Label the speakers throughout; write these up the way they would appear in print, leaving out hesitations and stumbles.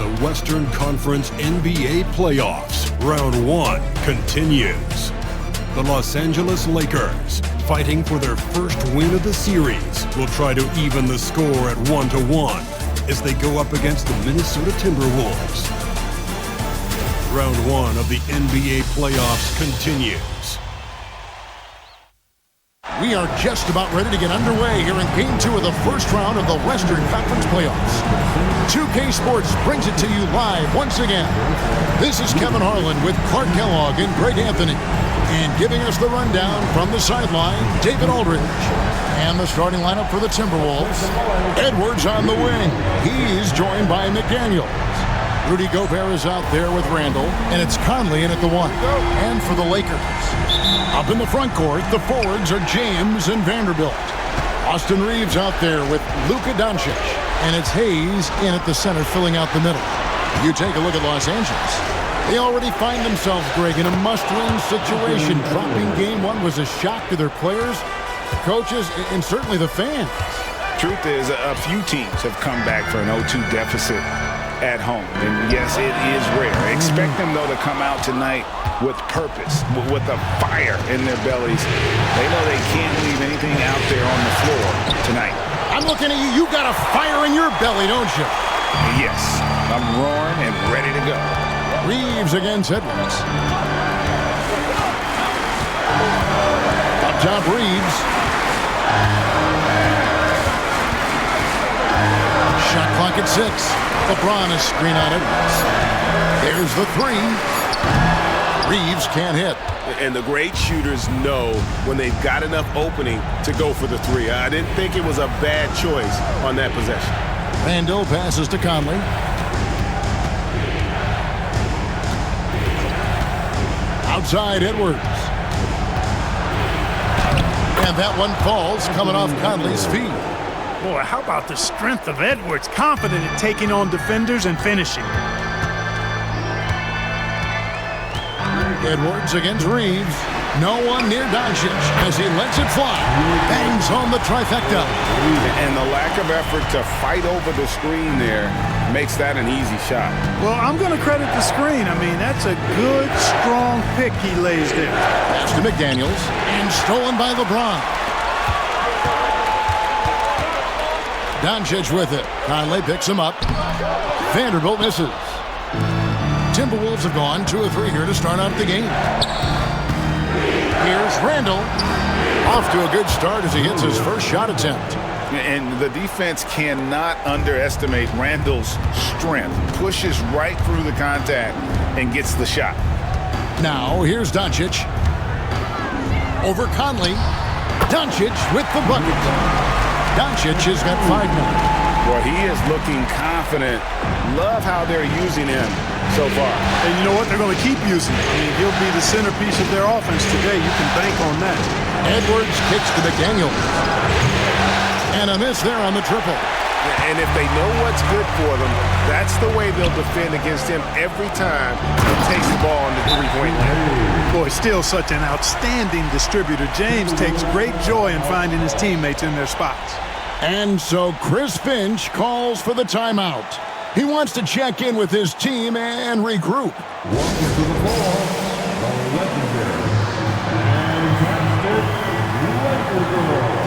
Speaker 1: the Western Conference NBA playoffs. Round 1 continues. The Los Angeles Lakers, fighting for their first win of the series, will try to even the score at 1-1 as they go up against the Minnesota Timberwolves. Round 1 of the NBA playoffs continues.
Speaker 2: We are just about ready to get underway here in Game 2 of the first round of the Western Conference playoffs. 2K Sports brings it to you live once again. This is Kevin Harlan with Clark Kellogg and Greg Anthony. And giving us the rundown from the sideline, David Aldridge. And the starting lineup for the Timberwolves. Edwards on the wing. He's joined by McDaniels. Rudy Gobert is out there with Randall, and it's Conley in at the 1. And for the Lakers, up in the front court, the forwards are James and Vanderbilt. Austin Reeves out there with Luka Doncic, and it's Hayes in at the center filling out the middle. You take a look at Los Angeles. They already find themselves, Greg, in a must-win situation. Dropping Game 1 was a shock to their players, coaches, and certainly the fans.
Speaker 3: Truth is, a few teams have come back for an 0-2 deficit at home. And yes, it is rare. Expect them, though, to come out tonight with purpose, with a fire in their bellies. They know they can't leave anything out there on the floor tonight.
Speaker 2: I'm looking at you. You got a fire in your belly, don't you?
Speaker 3: Yes. I'm roaring and ready to go.
Speaker 2: Reeves against Edwards. Up top, Reeves. Shot clock at 6. LeBron is screen on Edwards. There's the 3. Reeves can't hit.
Speaker 4: And the great shooters know when they've got enough opening to go for the 3. I didn't think it was a bad choice on that possession.
Speaker 2: Randall passes to Conley. Outside, Edwards. And that one falls, coming off Conley's feet.
Speaker 5: Boy, how about the strength of Edwards, confident in taking on defenders and finishing.
Speaker 2: Edwards against Reeves. No one near Doncic as he lets it fly. Bangs on the trifecta.
Speaker 3: And the lack of effort to fight over the screen there makes that an easy shot.
Speaker 5: Well, I'm going to credit the screen. I mean, that's a good, strong pick he lays there.
Speaker 2: Pass to McDaniels. And stolen by LeBron. Doncic with it. Conley picks him up. Vanderbilt misses. Timberwolves have gone 2 of 3 here to start out the game. Here's Randall. Off to a good start as he hits his first shot attempt.
Speaker 3: And the defense cannot underestimate Randall's strength. Pushes right through the contact and gets the shot.
Speaker 2: Now here's Doncic. Over Conley. Doncic with the bucket. Doncic has got 5 now.
Speaker 3: Well, he is looking confident. Love how they're using him so far.
Speaker 5: And you know what? They're going to keep using him. I mean, he'll be the centerpiece of their offense today. You can bank on that.
Speaker 2: Edwards kicks to McDaniels. And a miss there on the triple.
Speaker 4: And if they know what's good for them, that's the way they'll defend against him every time he takes the ball on the three-point line.
Speaker 5: Boy, still such an outstanding distributor. James takes great joy in finding his teammates in their spots.
Speaker 2: And so Chris Finch calls for the timeout. He wants to check in with his team and regroup.
Speaker 6: Walking to the ball, the legendary and Laker.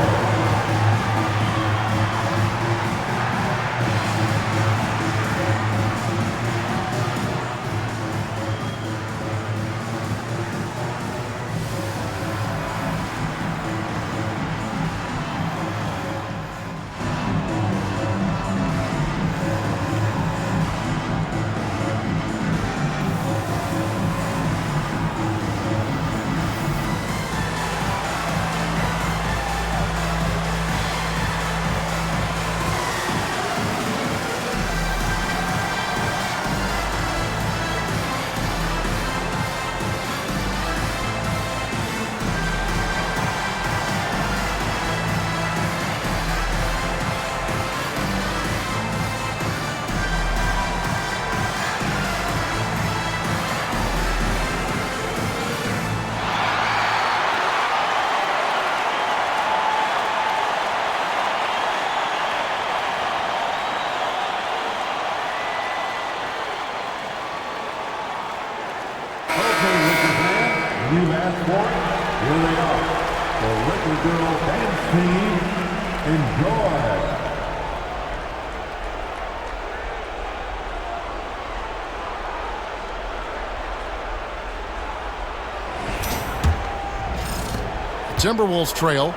Speaker 6: court, here they are. The Laker Girl Dance Team, enjoy.
Speaker 2: Timberwolves trail.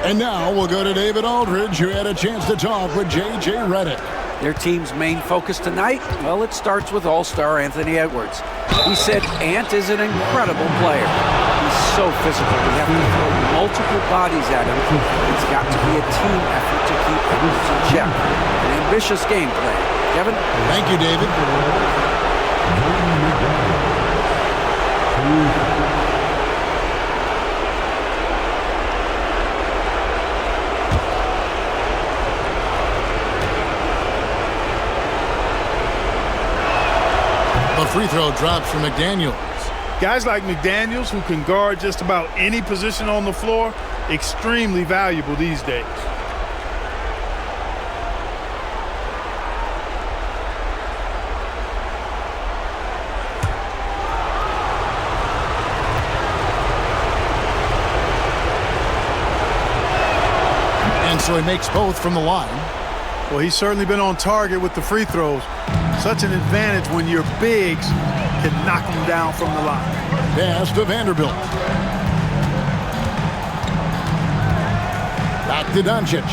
Speaker 2: And now we'll go to David Aldridge, who had a chance to talk with J.J. Redick.
Speaker 7: Their team's main focus tonight? Well, it starts with All-Star Anthony Edwards. He said Ant is an incredible player. He's so physical. We have to throw multiple bodies at him. It's got to be a team effort to keep Edwards in check. An ambitious game plan. Kevin?
Speaker 2: Thank you, David. The free throw drops from McDaniels.
Speaker 5: Guys like McDaniels, who can guard just about any position on the floor, extremely valuable these days.
Speaker 2: And so he makes both from the line.
Speaker 5: Well, he's certainly been on target with the free throws. Such an advantage when your bigs can knock them down from the line.
Speaker 2: Pass to Vanderbilt. Back to Doncic.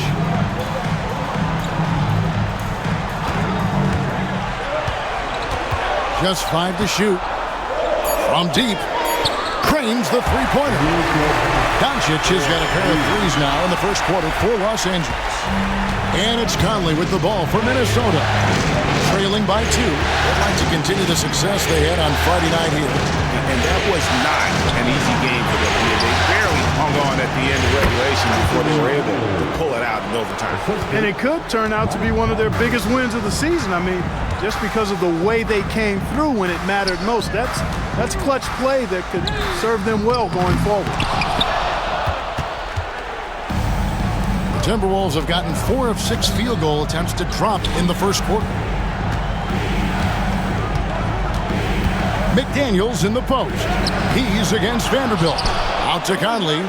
Speaker 2: Just 5 to shoot. From deep. Cranes the three-pointer. Doncic has got a pair of threes now in the first quarter for Los Angeles. And it's Conley with the ball for Minnesota. Trailing by 2. They'd like to continue the success they had on Friday night here.
Speaker 3: And that was not an easy game for them. They barely hung on at the end of regulation before they were able to pull it out in overtime.
Speaker 5: And it could turn out to be one of their biggest wins of the season. I mean, just because of the way they came through when it mattered most. That's clutch play that could serve them well going forward.
Speaker 2: The Timberwolves have gotten 4 of 6 field goal attempts to drop in the first quarter. McDaniels in the post. He's against Vanderbilt. Out to Conley.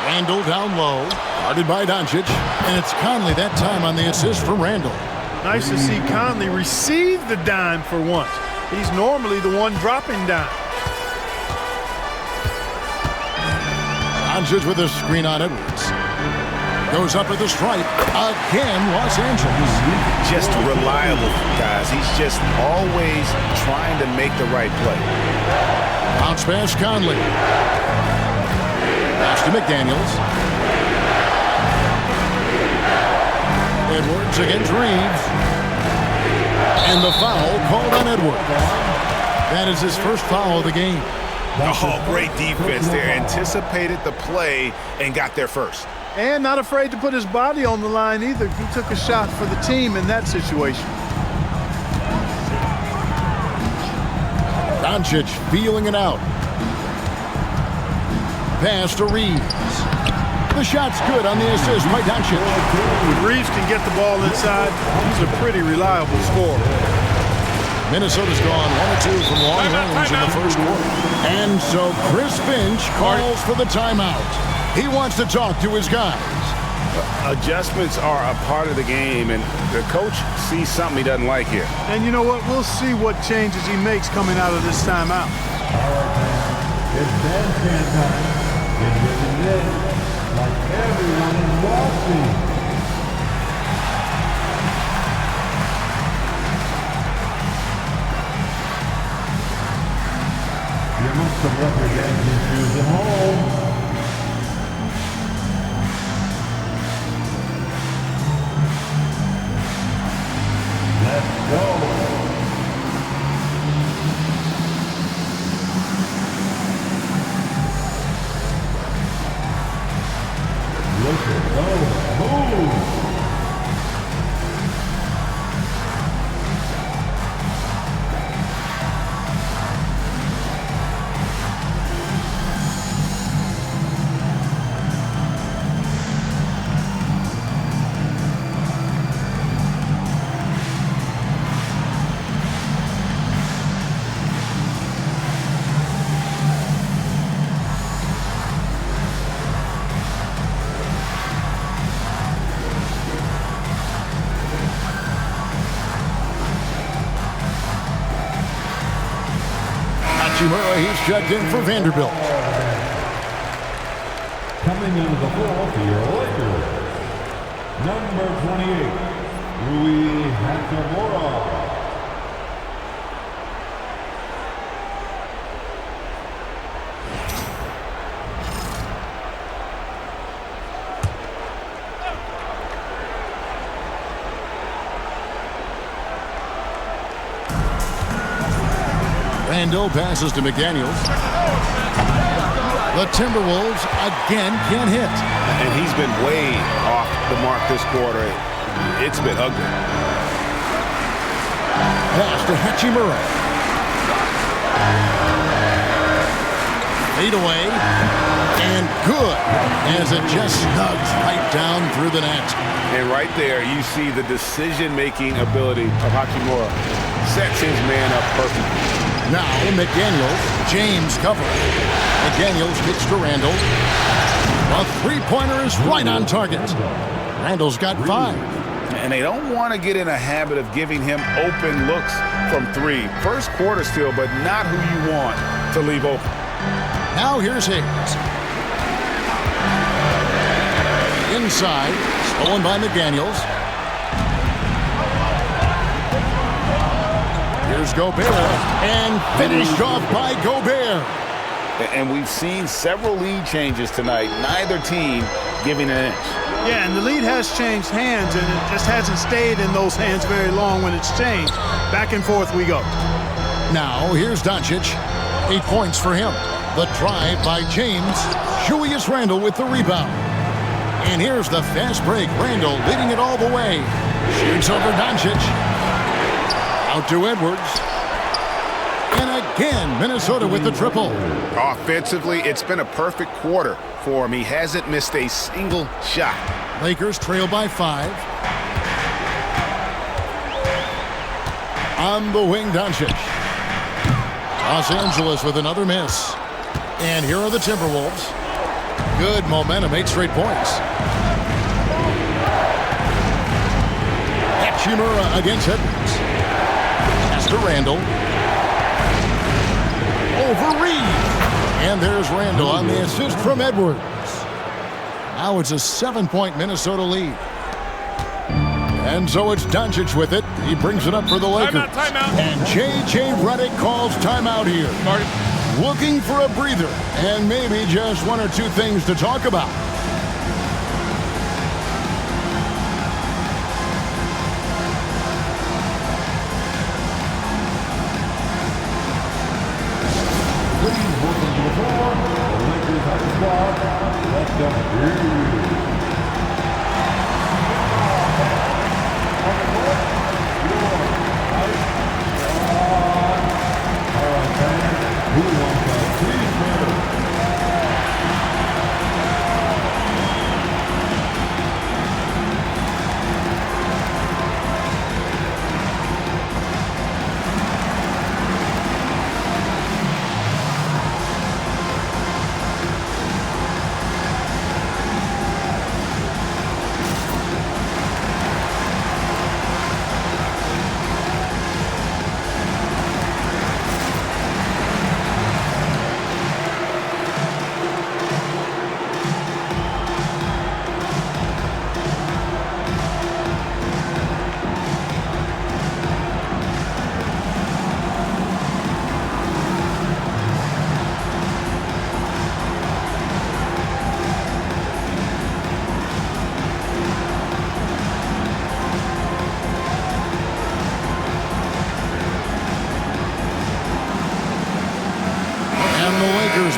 Speaker 2: Randall down low. Guarded by Doncic. And it's Conley that time on the assist for Randall.
Speaker 5: Nice to see Conley receive the dime for once. He's normally the one dropping dime.
Speaker 2: Doncic with a screen on Edwards. Goes up at the stripe. Again, Los Angeles.
Speaker 3: Just reliable, guys. He's just always trying to make the right play.
Speaker 2: Bounce pass, Conley. Pass to McDaniels. Edwards against Reeves. And the foul called on Edwards. That is his first foul of the game.
Speaker 3: Oh, great defense there. Anticipated the play and got there first.
Speaker 5: And not afraid to put his body on the line either. He took a shot for the team in that situation.
Speaker 2: Doncic feeling it out. Pass to Reeves. The shot's good on the assist by Doncic.
Speaker 5: When Reeves can get the ball inside, he's a pretty reliable scorer.
Speaker 2: Minnesota's gone 1 of 2 from long range in the first quarter. And so Chris Finch calls for the timeout. He wants to talk to his guys.
Speaker 3: Adjustments are a part of the game, and the coach sees something he doesn't like here.
Speaker 5: And you know what? We'll see what changes he makes coming out of this timeout.
Speaker 6: All right, man. It's dance time. Get getting in like everyone is watching. Give them some rubber dancing shoes at home. Let's go. Look at those moves.
Speaker 2: Hachimura, he's checked in for Vanderbilt.
Speaker 6: Coming into the ball for your Lakers, number 28, Rui Hachimura.
Speaker 2: Randall passes to McDaniels. The Timberwolves again can't hit.
Speaker 3: And he's been way off the mark this quarter. It's been ugly.
Speaker 2: Pass to Hachimura. Lead away. And good. As it just snugs right down through the net.
Speaker 3: And right there, you see the decision-making ability of Hachimura. Sets his man up perfectly.
Speaker 2: Now McDaniels, James covering. McDaniels kicks to Randall. A three-pointer is right on target. Randall's got 5.
Speaker 3: And they don't want to get in a habit of giving him open looks from 3. First quarter still, but not who you want to leave open.
Speaker 2: Now here's Higgs. Inside, stolen by McDaniels. Here's Gobert, and finished off by Gobert.
Speaker 3: And we've seen several lead changes tonight, neither team giving an inch.
Speaker 5: Yeah, and the lead has changed hands, and it just hasn't stayed in those hands very long when it's changed. Back and forth we go.
Speaker 2: Now, here's Doncic. 8 points for him. The drive by James. Julius Randle with the rebound. And here's the fast break. Randle leading it all the way. Shoots over Doncic. Out to Edwards. And again, Minnesota with the triple.
Speaker 3: Offensively, it's been a perfect quarter for him. He hasn't missed a single shot.
Speaker 2: Lakers trail by 5. On the wing, Doncic. Los Angeles with another miss. And here are the Timberwolves. Good momentum, 8 straight points. Hachimura against Edwards. Pass to Randall. Over Reed. And there's Randall on the assist from Edwards. Now it's a 7-point Minnesota lead. And so it's Doncic with it. He brings it up for the Lakers.
Speaker 4: Timeout.
Speaker 2: And J.J. Redick calls timeout here. Looking for a breather and maybe just 1 or 2 things to talk about.
Speaker 6: Please welcome to the floor, the Lakers hockey squad. Let them hear you. Who wants that? Please, man.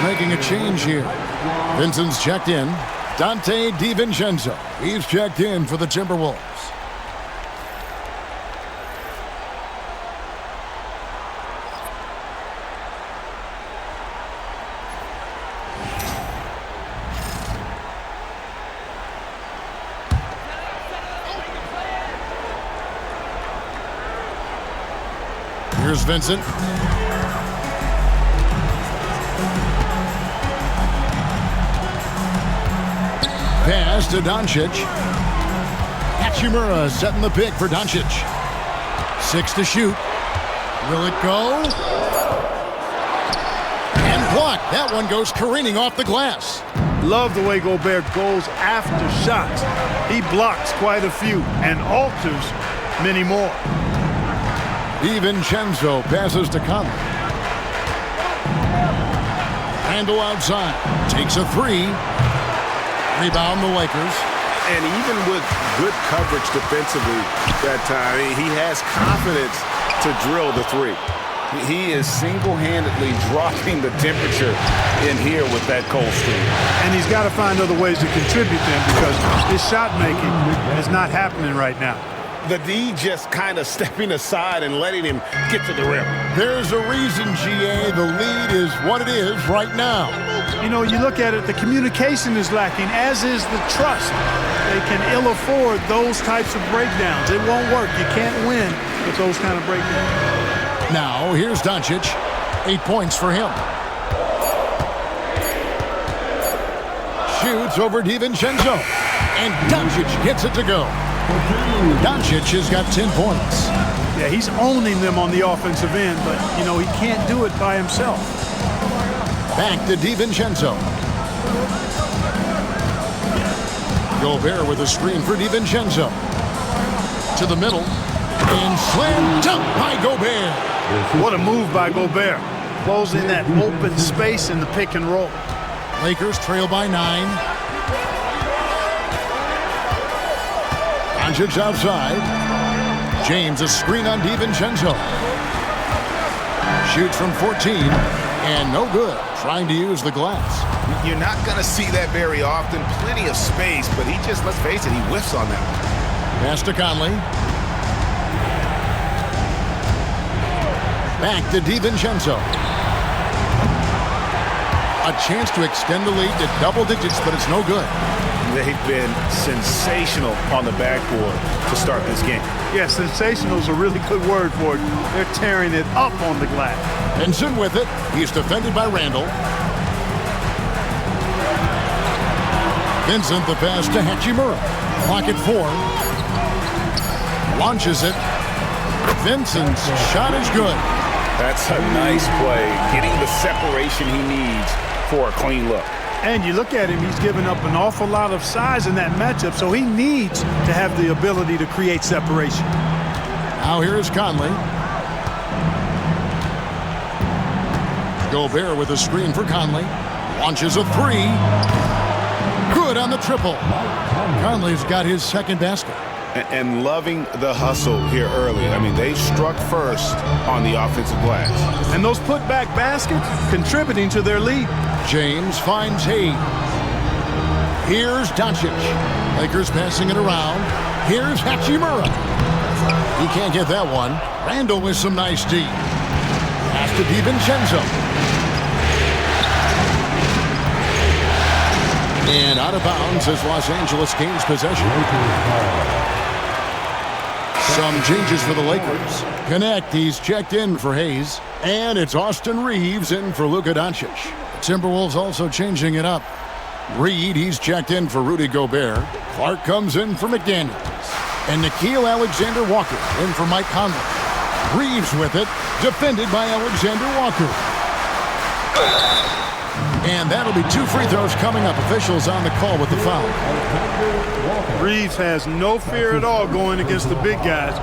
Speaker 2: Making a change here. Vincent's checked in. Dante DiVincenzo. He's checked in for the Timberwolves. Here's Vincent. Pass to Doncic. Hachimura setting the pick for Doncic. 6 to shoot. Will it go? blocked. That one goes careening off the glass.
Speaker 5: Love the way Gobert goes after shots. He blocks quite a few and alters many more.
Speaker 2: DiVincenzo passes to Conley. Randle outside. Takes a three. Rebound the Lakers.
Speaker 4: And even with good coverage defensively that time, he has confidence to drill the three.
Speaker 3: He is single-handedly dropping the temperature in here with that cold streak.
Speaker 5: And he's got to find other ways to contribute then because his shot making is not happening right now.
Speaker 4: The D just kind of stepping aside and letting him get to the rim.
Speaker 2: There's a reason, GA, the lead is what it is right now.
Speaker 5: You know, you look at it, the communication is lacking, as is the trust. They can ill afford those types of breakdowns. It won't work. You can't win with those kind of breakdowns.
Speaker 2: Now, here's Doncic. 8 points for him. Shoots over DiVincenzo. And Doncic gets it to go. Doncic has got 10 points.
Speaker 5: Yeah, he's owning them on the offensive end, but, you know, he can't do it by himself.
Speaker 2: Back to DiVincenzo. Gobert with a screen for DiVincenzo. To the middle. And slam dunk by Gobert.
Speaker 5: What a move by Gobert. Closing that open space in the pick and roll.
Speaker 2: Lakers trail by 9. Doncic outside. James a screen on DiVincenzo. Shoots from 14. And no good. Trying to use the glass.
Speaker 4: You're not going to see that very often. Plenty of space, but he just, let's face it, he whiffs on that one.
Speaker 2: Pass to Conley. Back to DiVincenzo. A chance to extend the lead to double digits, but it's no good.
Speaker 3: They've been sensational on the backboard to start this game.
Speaker 5: Yeah, sensational is a really good word for it. They're tearing it up on the glass.
Speaker 2: Benson with it. He's defended by Randle. Vincent the pass to Hachimura. Clock at 4. Launches it. Vincent's shot is good.
Speaker 3: That's a nice play, getting the separation he needs for a clean look.
Speaker 5: And you look at him, he's given up an awful lot of size in that matchup, so he needs to have the ability to create separation.
Speaker 2: Now here is Conley. Gobert with a screen for Conley. Launches a three. Good on the triple. Conley's got his second basket.
Speaker 3: And loving the hustle here early. I mean, they struck first on the offensive glass.
Speaker 5: And those putback baskets contributing to their lead.
Speaker 2: James finds Hayes. Here's Doncic. Lakers passing it around. Here's Hachimura. He can't get that one. Randle with some nice D. Pass to DiVincenzo. And out of bounds as Los Angeles gains possession. Some changes for the Lakers. Connect, he's checked in for Hayes. And it's Austin Reeves in for Luka Doncic. Timberwolves also changing it up. Reed, he's checked in for Rudy Gobert. Clark comes in for McDaniels. And Nickeil Alexander-Walker in for Mike Conley. Reeves with it, defended by Alexander-Walker. And that'll be 2 free throws coming up. Officials on the call with the foul.
Speaker 5: Reeves has no fear at all going against the big guys.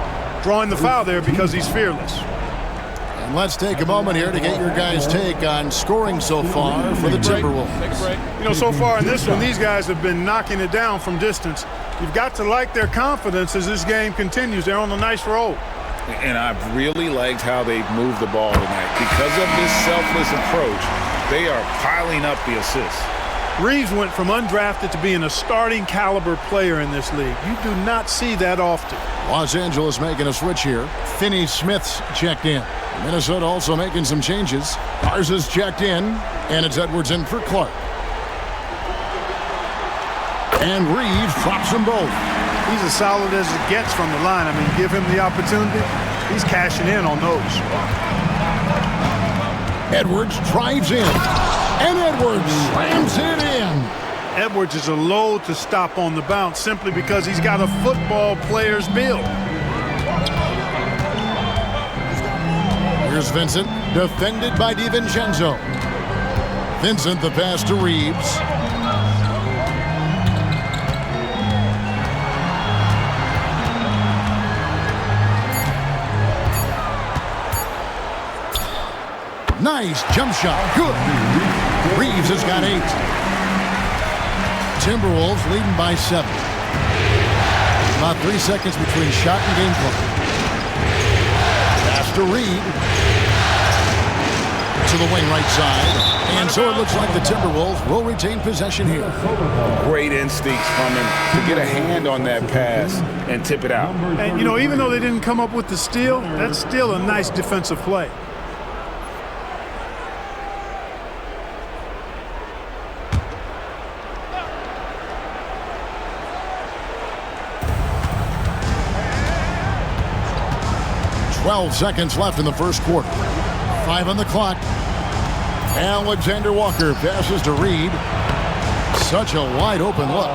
Speaker 5: Drawing the foul there because he's fearless.
Speaker 2: And let's take a moment here to get your guys' take on scoring so far for the Timberwolves.
Speaker 5: You know, so far in this one, these guys have been knocking it down from distance. You've got to like their confidence as this game continues. They're on a nice roll.
Speaker 3: And I've really liked how they've moved the ball tonight. Because of this selfless approach, they are piling up the assists.
Speaker 5: Reeves went from undrafted to being a starting caliber player in this league. You do not see that often.
Speaker 2: Los Angeles making a switch here. Finney-Smith's checked in. Minnesota also making some changes. Garza's checked in, and it's Edwards in for Clark. And Reeves drops them both.
Speaker 5: He's as solid as it gets from the line. I mean, give him the opportunity. He's cashing in on those.
Speaker 2: Edwards drives in, and Edwards slams it in.
Speaker 5: Edwards is a load to stop on the bounce simply because he's got a football player's build. Here's
Speaker 2: Vincent, defended by DiVincenzo. Vincent the pass to Reeves. Nice jump shot. Good. Reeves has got 8. Timberwolves leading by 7. About 3 seconds between shot and game clock. Pass to Reed. To the wing right side. And so it looks like the Timberwolves will retain possession here.
Speaker 3: Great instincts from him to get a hand on that pass and tip it out.
Speaker 5: And, even though they didn't come up with the steal, that's still a nice defensive play.
Speaker 2: Twelve seconds left in the first quarter. 5 on the clock. Alexander Walker passes to Reed. Such a wide open look.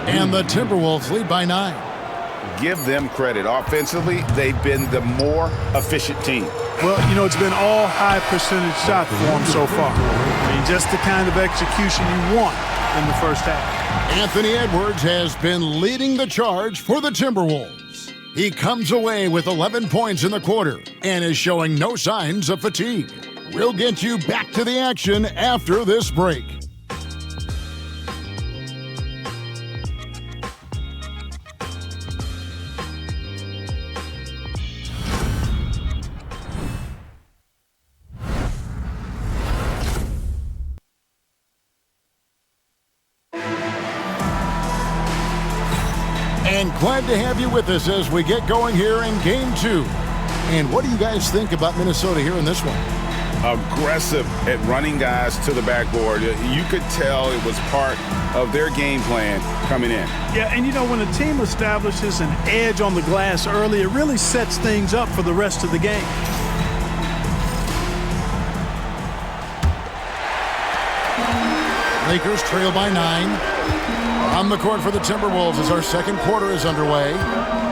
Speaker 2: And the Timberwolves lead by 9.
Speaker 3: Give them credit. Offensively, they've been the more efficient team.
Speaker 5: Well, it's been all high percentage shots for them so far. Just the kind of execution you want in the first half.
Speaker 2: Anthony Edwards has been leading the charge for the Timberwolves. He comes away with 11 points in the quarter and is showing no signs of fatigue. We'll get you back to the action after this break. And glad to have you with us as we get going here in Game 2. And what do you guys think about Minnesota here in this one?
Speaker 3: Aggressive at running guys to the backboard. You could tell it was part of their game plan coming in.
Speaker 5: Yeah, and when a team establishes an edge on the glass early, it really sets things up for the rest of the game.
Speaker 2: Lakers trail by 9. On the court for the Timberwolves as our second quarter is underway.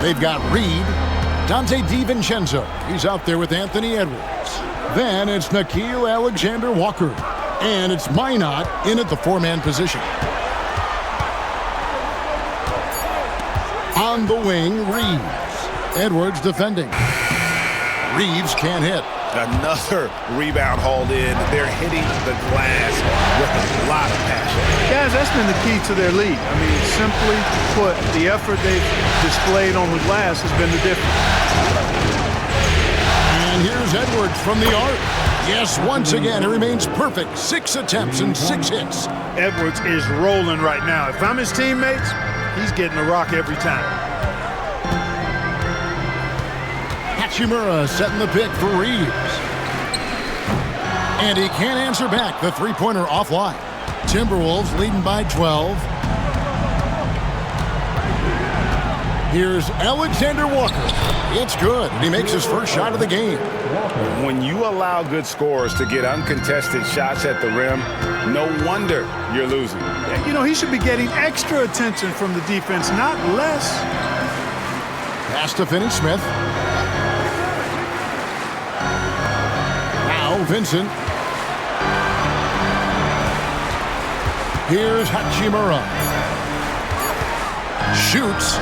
Speaker 2: They've got Reed, Dante DiVincenzo. He's out there with Anthony Edwards. Then it's Nickeil Alexander-Walker. And it's Minot in at the 4-man position. On the wing, Reeves. Edwards defending. Reeves can't hit.
Speaker 3: Another rebound hauled in. They're hitting the glass with a lot of passion.
Speaker 5: Guys, that's been the key to their lead. Simply put, the effort they've displayed on the glass has been the difference.
Speaker 2: And here's Edwards from the arc. Yes, once again, he remains perfect. 6 attempts and 6 hits.
Speaker 5: Edwards is rolling right now. If I'm his teammates, he's getting a rock every time.
Speaker 2: Hachimura setting the pick for Reeves. And he can't answer back. The three-pointer offline. Timberwolves leading by 12. Here's Alexander Walker. It's good. He makes his first shot of the game.
Speaker 3: When you allow good scorers to get uncontested shots at the rim, no wonder you're losing.
Speaker 5: He should be getting extra attention from the defense, not less.
Speaker 2: Pass to Finney-Smith. Now Vincent. Here's Hachimura. Shoots.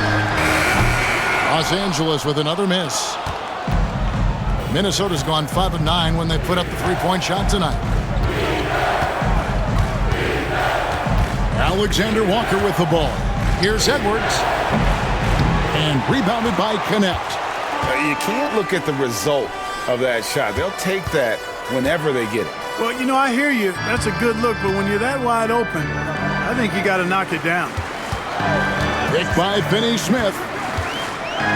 Speaker 2: Los Angeles with another miss. Minnesota's gone 5 of 9 when they put up the three-point shot tonight. Alexander Walker with the ball. Here's Edwards. And rebounded by Connect.
Speaker 3: You can't look at the result of that shot. They'll take that whenever they get it.
Speaker 5: Well, I hear you. That's a good look, but when you're that wide open, I think you got to knock it down.
Speaker 2: Picked by Finney-Smith.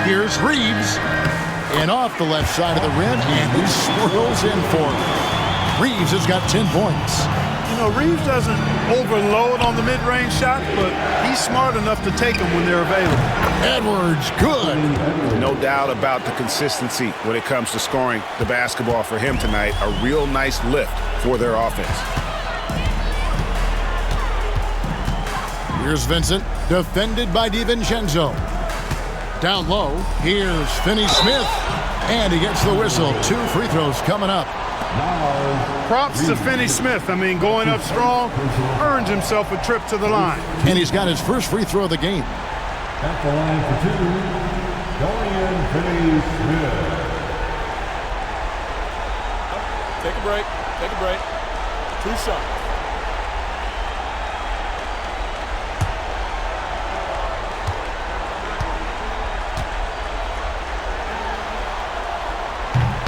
Speaker 2: Here's Reeves. And off the left side of the rim, and he swirls in for it. Reeves has got 10 points.
Speaker 5: Reeves doesn't overload on the mid-range shot, but he's smart enough to take them when they're available.
Speaker 2: Edwards, good.
Speaker 3: No doubt about the consistency when it comes to scoring the basketball for him tonight. A real nice lift for their offense.
Speaker 2: Here's Vincent, defended by DiVincenzo. Down low, here's Finney-Smith. And he gets the whistle. 2 free throws coming up.
Speaker 6: Now,
Speaker 5: Props to Finney Smith. I mean, going up strong, earned himself a trip to the line.
Speaker 2: And he's got his first free throw of the game.
Speaker 6: at the line for two, going in, Finney Smith.
Speaker 8: Take a break. Take a break. 2 shots.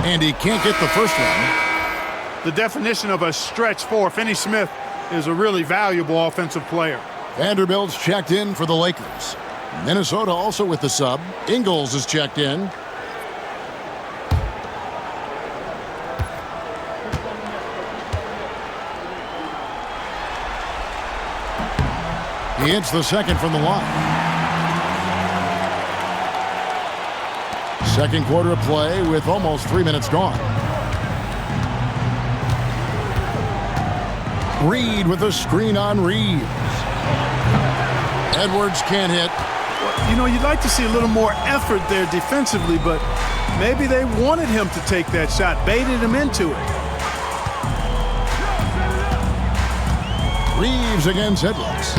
Speaker 2: And he can't get the first one.
Speaker 5: The definition of a stretch four. Finney Smith is a really valuable offensive player.
Speaker 2: Vanderbilt's checked in for the Lakers. Minnesota also with the sub. Ingles is checked in. He hits the second from the line. Second quarter of play with almost 3 minutes gone. Reed with a screen on Reeves. Edwards can't hit.
Speaker 5: You know, you'd like to see a little more effort there defensively, but maybe they wanted him to take that shot, baited him into it.
Speaker 2: Reeves against Edwards.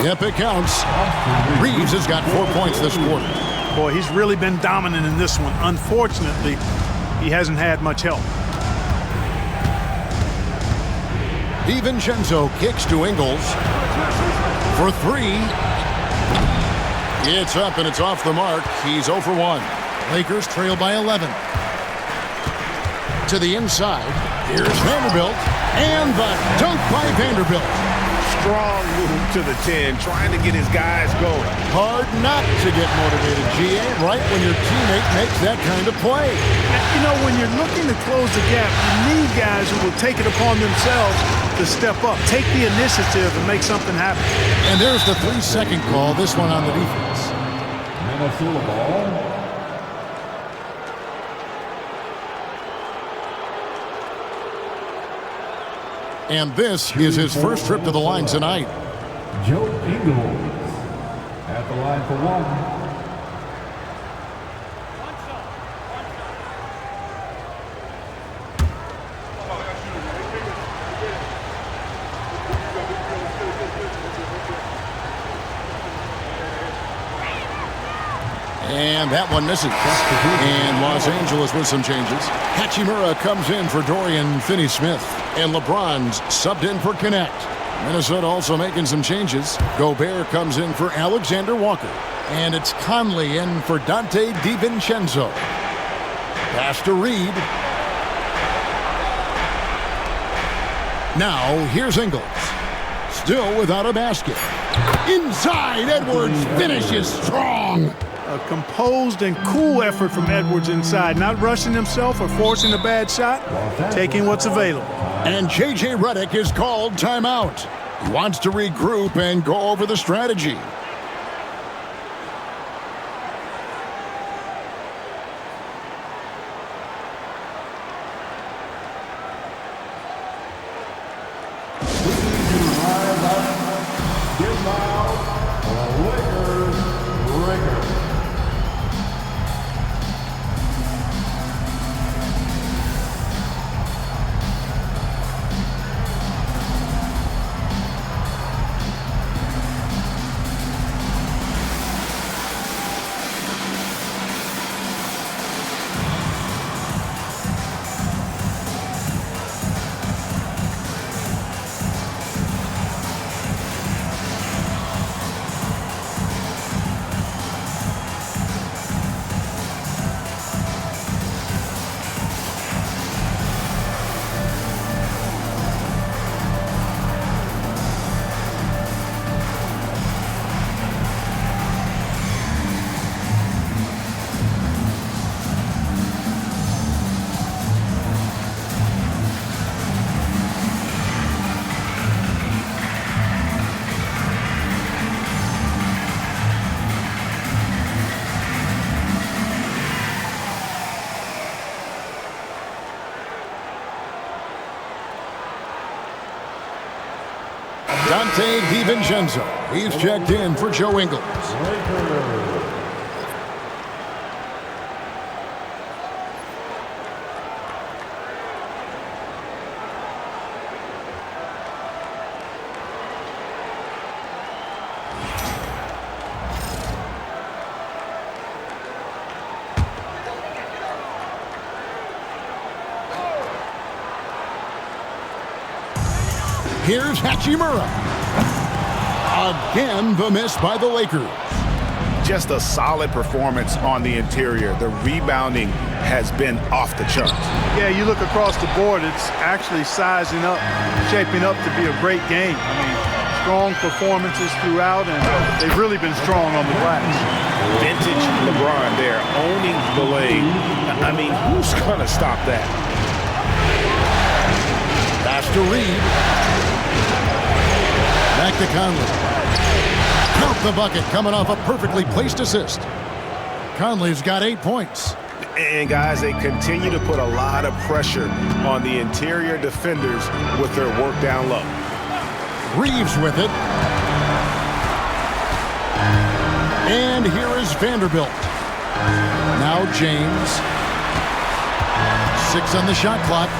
Speaker 2: Yep, it counts. Reeves has got 4 points this quarter.
Speaker 5: Boy, he's really been dominant in this one. Unfortunately, he hasn't had much help.
Speaker 2: DiVincenzo kicks to Ingles for 3. It's up and it's off the mark. He's 0 for 1. Lakers trail by 11. To the inside. Here's Vanderbilt. And the dunk by Vanderbilt.
Speaker 4: Strong move to the 10, trying to get his guys going.
Speaker 2: Hard not to get motivated, GA, right when your teammate makes that kind of play.
Speaker 5: You know, when you're looking to close the gap, you need guys who will take it upon themselves to step up, take the initiative, and make something happen.
Speaker 2: And there's the 3-second call, this one on the defense.
Speaker 6: Minnesota ball.
Speaker 2: And this is his first trip to the line tonight.
Speaker 6: Joe Ingles at the line for 1.
Speaker 2: And that one misses. And Los Angeles with some changes. Hachimura comes in for Dorian Finney-Smith. And LeBron's subbed in for Connect. Minnesota also making some changes. Gobert comes in for Alexander Walker. And it's Conley in for Dante DiVincenzo. Pass to Reed. Now here's Ingles. Still without a basket. Inside, Edwards finishes strong.
Speaker 5: A composed and cool effort from Edwards inside, not rushing himself or forcing a bad shot, taking what's available.
Speaker 2: And J.J. Redick is called timeout. He wants to regroup and go over the strategy. Dante DiVincenzo. He's checked in for Joe Ingles. Here's Hachimura. Again, the miss by the Lakers.
Speaker 3: Just a solid performance on the interior. The rebounding has been off the charts.
Speaker 5: Yeah, you look across the board, it's actually sizing up, shaping up to be a great game. I mean, strong performances throughout, and they've really been strong on the glass.
Speaker 3: Vintage LeBron there, owning the lane. I mean, who's going to stop that?
Speaker 2: Pass to Reed. Back to Conley. Count the bucket, coming off a perfectly placed assist. Conley's got 8 points.
Speaker 3: And guys, they continue to put a lot of pressure on the interior defenders with their work down low.
Speaker 2: Reeves with it. And here is Vanderbilt. Now James. 6 on the shot clock.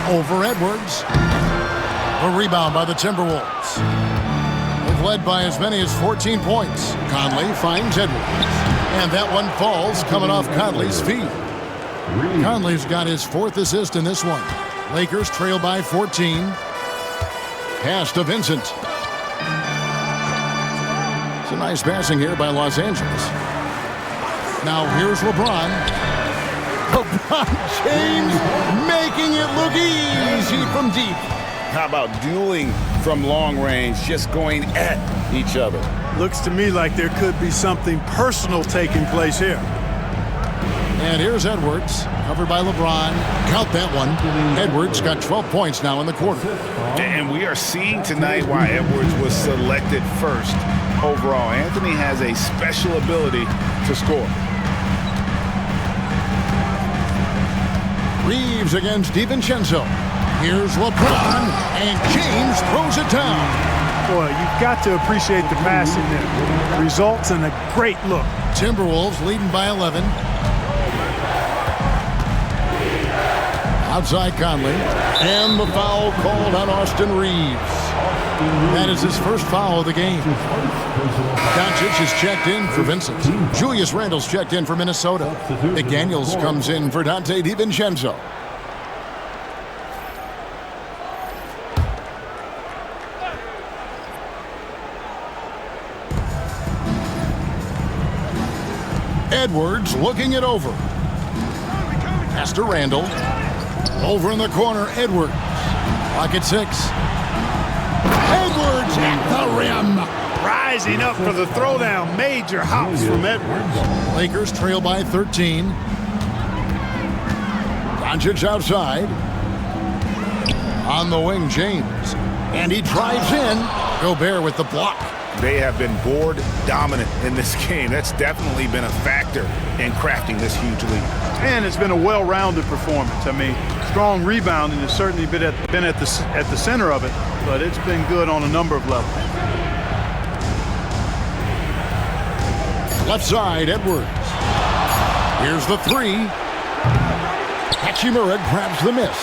Speaker 2: Over Edwards. A rebound by the Timberwolves. They've led by as many as 14 points. Conley finds Edwards. And that one falls, coming off Conley's feet. Conley's got his 4th assist in this one. Lakers trail by 14. Pass to Vincent. It's a nice passing here by Los Angeles. Now here's LeBron. LeBron James making it look easy from deep.
Speaker 3: How about dueling from long range, just going at each other?
Speaker 5: Looks to me like there could be something personal taking place here.
Speaker 2: And here's Edwards, covered by LeBron. Count that one. Edwards got 12 points now in the quarter.
Speaker 3: And we are seeing tonight why Edwards was selected first overall. Anthony has a special ability to score.
Speaker 2: Reeves against DiVincenzo. Here's LeBron, and James throws it down.
Speaker 5: Boy, you've got to appreciate the passing there. Results in a great look.
Speaker 2: Timberwolves leading by 11. Outside Conley. And the foul called on Austin Reeves. That is his first foul of the game. Doncic is checked in for Vincent. Julius Randle's checked in for Minnesota. McDaniels comes in for Dante DiVincenzo. Edwards looking it over. Pass to Randle. Over in the corner, Edwards. Clock at 6. Edwards at the rim.
Speaker 5: Rising up for the throwdown. Major hops from Edwards.
Speaker 2: Lakers trail by 13. Doncic outside. On the wing, James. And he drives in. Gobert with the block.
Speaker 3: They have been board dominant in this game. That's definitely been a factor in crafting this huge lead.
Speaker 5: And it's been a well-rounded performance. I mean, strong rebounding has certainly been at the center of it, but it's been good on a number of levels.
Speaker 2: Left side, Edwards. Here's the 3. Hachimura grabs the miss.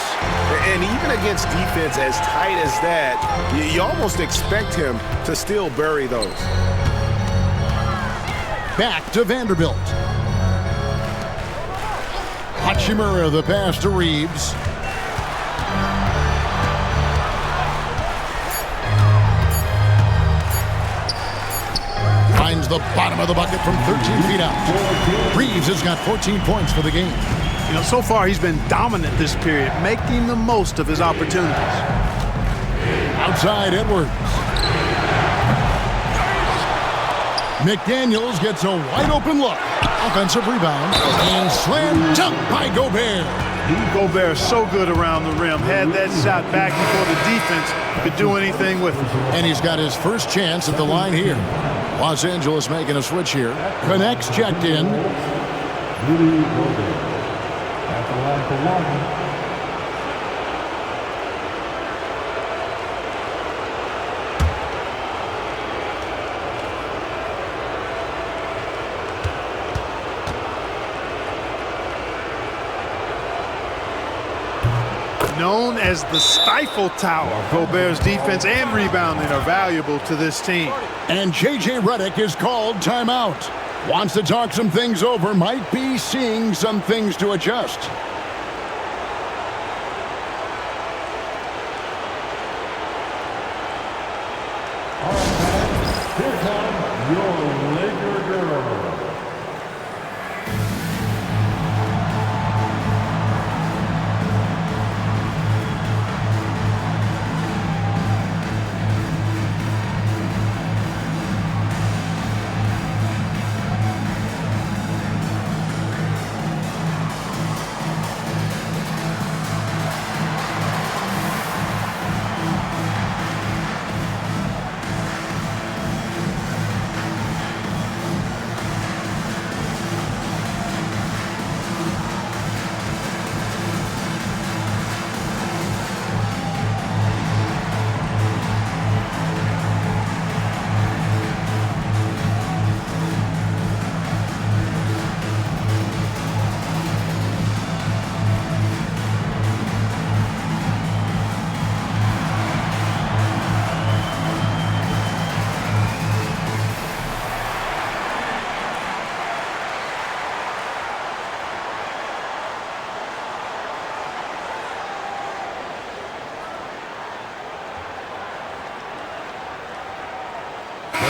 Speaker 3: And even against defense as tight as that, you almost expect him to still bury those.
Speaker 2: Back to Vanderbilt. Hachimura, the pass to Reeves. Finds the bottom of the bucket from 13 feet out. Reeves has got 14 points for the game.
Speaker 5: You know, so far he's been dominant this period, making the most of his opportunities.
Speaker 2: Outside Edwards. McDaniels gets a wide open look. Offensive rebound. And slam dunk by Gobert.
Speaker 5: Gobert is so good around the rim. Had that shot back before the defense could do anything with it.
Speaker 2: And he's got his first chance at the line here. Los Angeles making a switch here. Connects checked in.
Speaker 6: Rudy Gobert. At the line for one.
Speaker 5: Known as the Stifle Tower, Gobert's defense and rebounding are valuable to this team.
Speaker 2: And J.J. Redick is called timeout. Wants to talk some things over, might be seeing some things to adjust.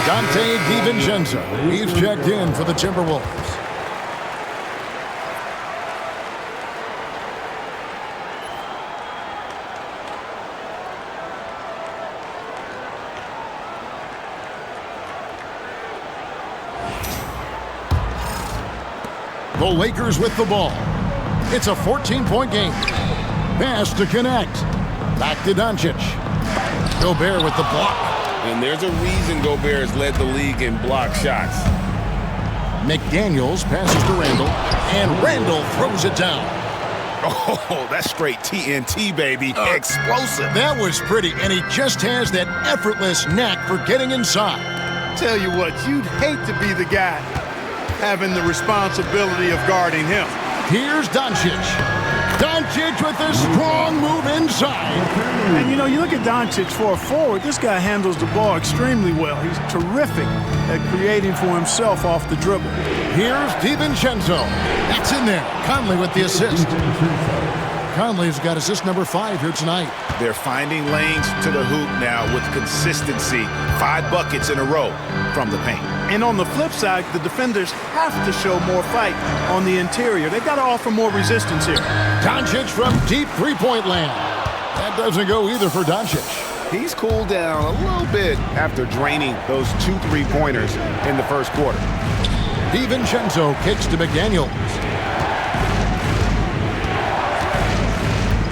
Speaker 2: Dante DiVincenzo, he's checked in for the Timberwolves. The Lakers with the ball. It's a 14-point game. Pass to connect. Back to Doncic. Gobert with the block.
Speaker 3: And there's a reason Gobert has led the league in block shots.
Speaker 2: McDaniels passes to Randall, and Randall throws it down.
Speaker 3: Oh, that's straight TNT, baby. Explosive.
Speaker 2: That was pretty, and he just has that effortless knack for getting inside.
Speaker 5: Tell you what, you'd hate to be the guy having the responsibility of guarding him.
Speaker 2: Here's Doncic. Doncic with a strong move inside.
Speaker 5: And, you look at Doncic for a forward, this guy handles the ball extremely well. He's terrific at creating for himself off the dribble.
Speaker 2: Here's DiVincenzo. That's in there. Conley with the assist. Conley's got assist number 5 here tonight.
Speaker 3: They're finding lanes to the hoop now with consistency. 5 buckets in a row from the paint.
Speaker 5: And on the flip side, the defenders have to show more fight on the interior. They've got to offer more resistance here.
Speaker 2: Doncic from deep three-point land. That doesn't go either for Doncic.
Speaker 3: He's cooled down a little bit after draining those 2 3-pointers in the first quarter.
Speaker 2: DiVincenzo kicks to McDaniels.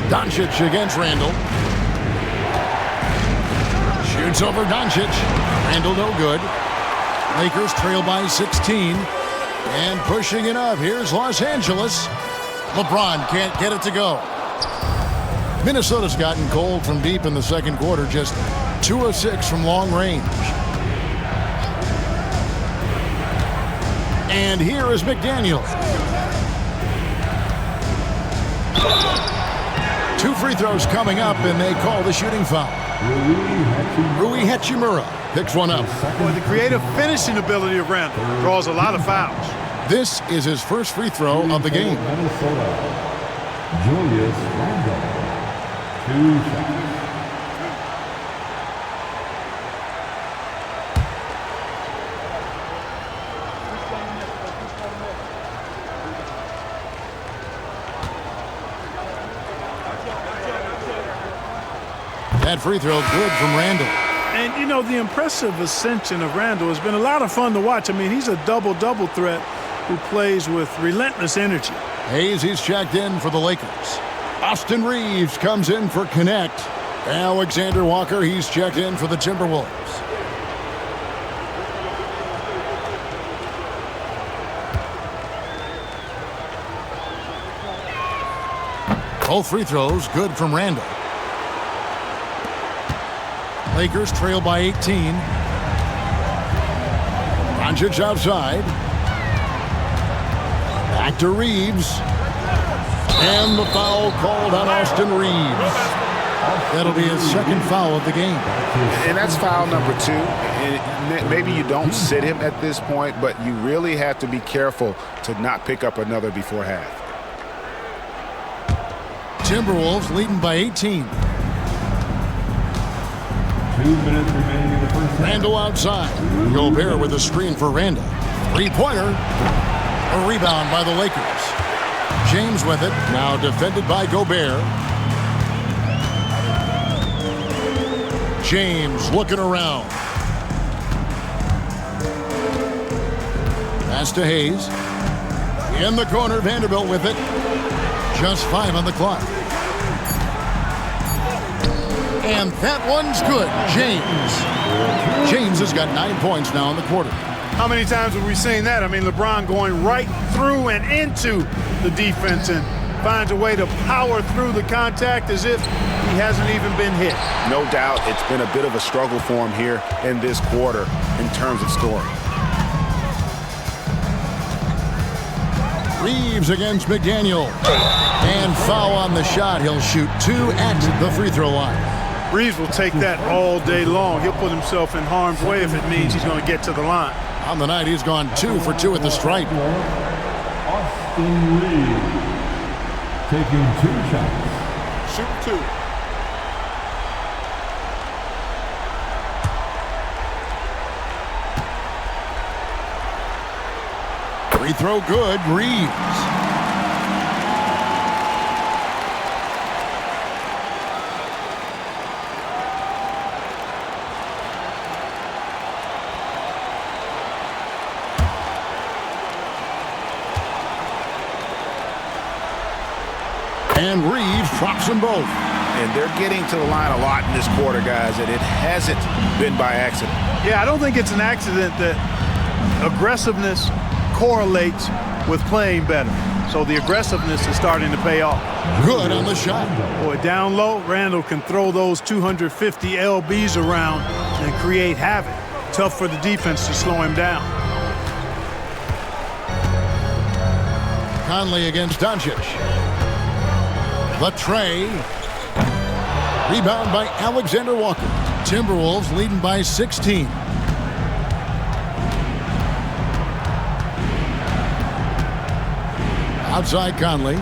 Speaker 2: Doncic against Randall. Shoots over Doncic. Randall no good. Lakers trail by 16. And pushing it up. Here's Los Angeles. LeBron can't get it to go. Minnesota's gotten cold from deep in the second quarter. Just 2 of 6 from long range. And here is McDaniels. 2 free throws coming up, and they call the shooting foul. Rui Hachimura picks one up.
Speaker 5: Boy, the creative finishing ability of Randall draws a lot of fouls.
Speaker 2: This is his first free throw of the game.
Speaker 6: Minnesota, Julius Randle. 2 shots.
Speaker 2: That free throw good from Randall.
Speaker 5: And, the impressive ascension of Randall has been a lot of fun to watch. I mean, he's a double-double threat who plays with relentless energy.
Speaker 2: Hayes, he's checked in for the Lakers. Austin Reeves comes in for connect. Alexander Walker, he's checked in for the Timberwolves. Both free throws good from Randall. Lakers trail by 18. Doncic outside. Back to Reeves. And the foul called on Austin Reeves. That'll be his second foul of the game.
Speaker 3: And that's foul number 2. And maybe you don't sit him at this point, but you really have to be careful to not pick up another before half.
Speaker 2: Timberwolves leading by 18.
Speaker 6: 2 minutes remaining in the first half.
Speaker 2: Randall outside. Gobert with a screen for Randall. 3-pointer. A rebound by the Lakers. James with it. Now defended by Gobert. James looking around. Pass to Hayes. In the corner, Vanderbilt with it. Just 5 on the clock. And that one's good. James has got 9 points now in the quarter.
Speaker 5: How many times have we seen that? I mean, LeBron going right through and into the defense and finds a way to power through the contact as if he hasn't even been hit.
Speaker 3: No doubt it's been a bit of a struggle for him here in this quarter in terms of scoring.
Speaker 2: Reeves against McDaniel. And foul on the shot. He'll shoot 2 at the free throw line.
Speaker 5: Reeves will take that all day long. He'll put himself in harm's way if it means he's going to get to the line.
Speaker 2: On the night, he's gone 2 for 2 at the stripe.
Speaker 6: Austin Reeves taking 2 shots.
Speaker 4: Shoot 2.
Speaker 2: Free throw good. Reeves. And Reeves drops them both.
Speaker 3: And they're getting to the line a lot in this quarter, guys, and it hasn't been by accident.
Speaker 5: Yeah, I don't think it's an accident that aggressiveness correlates with playing better. So the aggressiveness is starting to pay off.
Speaker 2: Good on the shot.
Speaker 5: Boy, down low, Randall can throw those 250 LBs around and create havoc. Tough for the defense to slow him down.
Speaker 2: Conley against Doncic. The tray. Rebound by Alexander Walker. Timberwolves leading by 16. Outside Conley.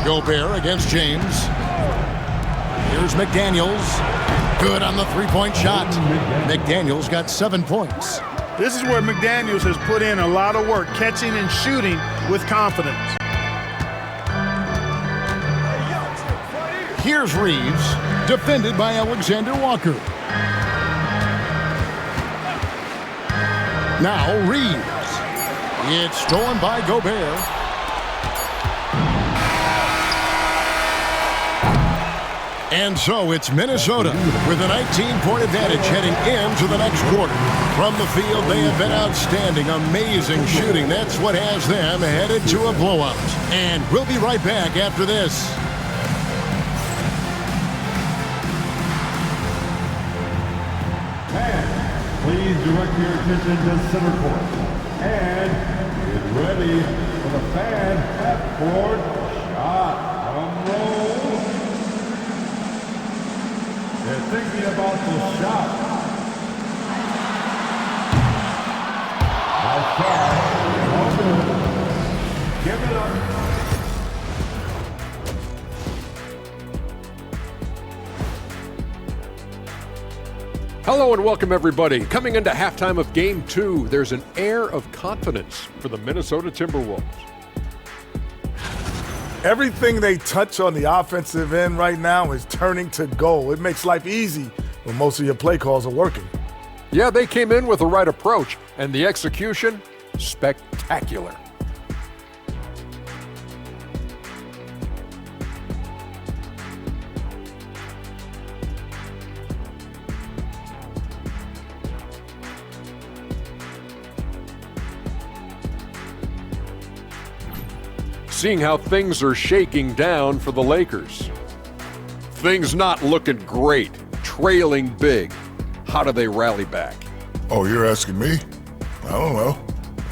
Speaker 2: Gobert against James. Here's McDaniels. Good on the three-point shot. McDaniels got 7 points.
Speaker 5: This is where McDaniels has put in a lot of work, catching and shooting with confidence.
Speaker 2: Here's Reeves, defended by Alexander Walker. Now Reeves. It's stolen by Gobert. And so it's Minnesota with a 19-point advantage heading into the next quarter. From the field, they have been outstanding, amazing shooting. That's what has them headed to a blowout. And we'll be right back after this.
Speaker 6: And please direct your attention to center court. And get ready for the fan half-court shot. Drum roll. They're thinking about the shot. How far? Give it up.
Speaker 9: Hello and welcome everybody. Coming into halftime of Game 2, there's an air of confidence for the Minnesota Timberwolves.
Speaker 10: Everything they touch on the offensive end right now is turning to goal. It makes life easy when most of your play calls are working.
Speaker 9: Yeah, they came in with the right approach, and the execution, spectacular. Seeing how things are shaking down for the Lakers. Things not looking great, trailing big. How do they rally back?
Speaker 11: Oh, you're asking me? I don't know.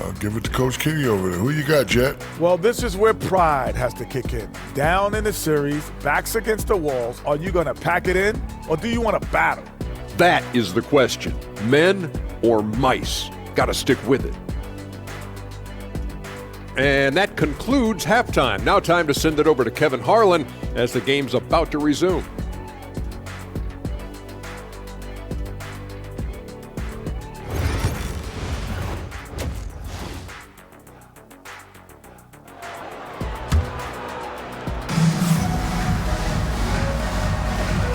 Speaker 11: I'll give it to Coach Kitty over there. Who you got, Jet?
Speaker 10: Well, this is where pride has to kick in. Down in the series, backs against the walls, are you going to pack it in or do you want to battle?
Speaker 9: That is the question. Men or mice? Got to stick with it. And that concludes halftime. Now time to send it over to Kevin Harlan as the game's about to resume.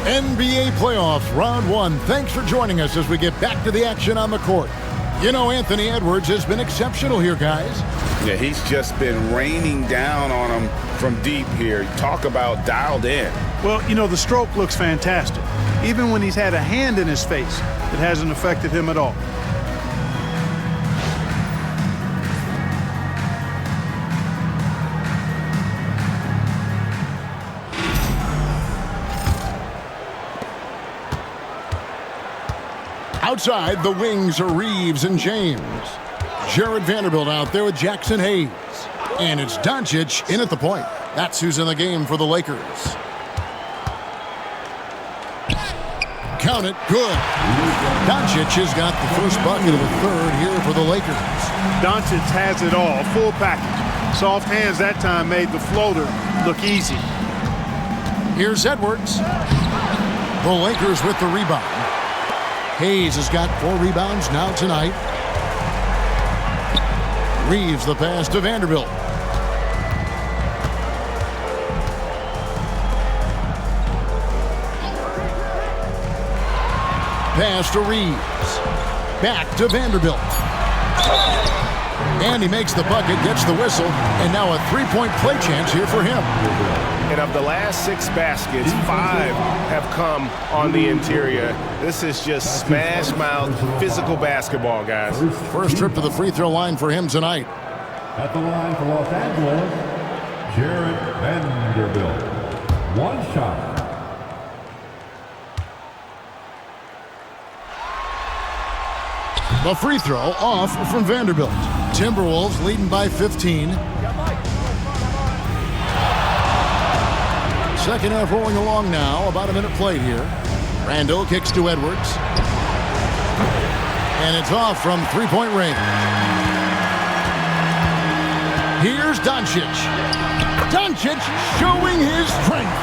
Speaker 2: NBA playoffs, round 1. Thanks for joining us as we get back to the action on the court. You know, Anthony Edwards has been exceptional here, guys.
Speaker 3: Yeah, he's just been raining down on them from deep here. Talk about dialed in.
Speaker 5: Well, you know, the stroke looks fantastic. Even when he's had a hand in his face, it hasn't affected him at all.
Speaker 2: Outside, the wings are Reeves and James. Jared Vanderbilt out there with Jackson Hayes. And it's Doncic in at the point. That's who's in the game for the Lakers. Count it, good. Doncic has got the first bucket of the third here for the Lakers.
Speaker 5: Doncic has it all, full package. Soft hands that time made the floater look easy.
Speaker 2: Here's Edwards. The Lakers with the rebound. Hayes has got 4 rebounds now tonight. Reeves the pass to Vanderbilt. Pass to Reeves. Back to Vanderbilt. And he makes the bucket, gets the whistle, and now a three-point play chance here for him.
Speaker 4: And of the last 6 baskets, 5 have come on the interior. This is just smash-mouth physical basketball, guys.
Speaker 2: First trip to the free throw line for him tonight.
Speaker 6: At the line for Los Angeles, Jared Vanderbilt. 1 shot.
Speaker 2: The free throw off from Vanderbilt. Timberwolves leading by 15. Second half rolling along now. About a minute played here. Randall kicks to Edwards. And it's off from three-point range. Here's Doncic. Doncic showing his strength.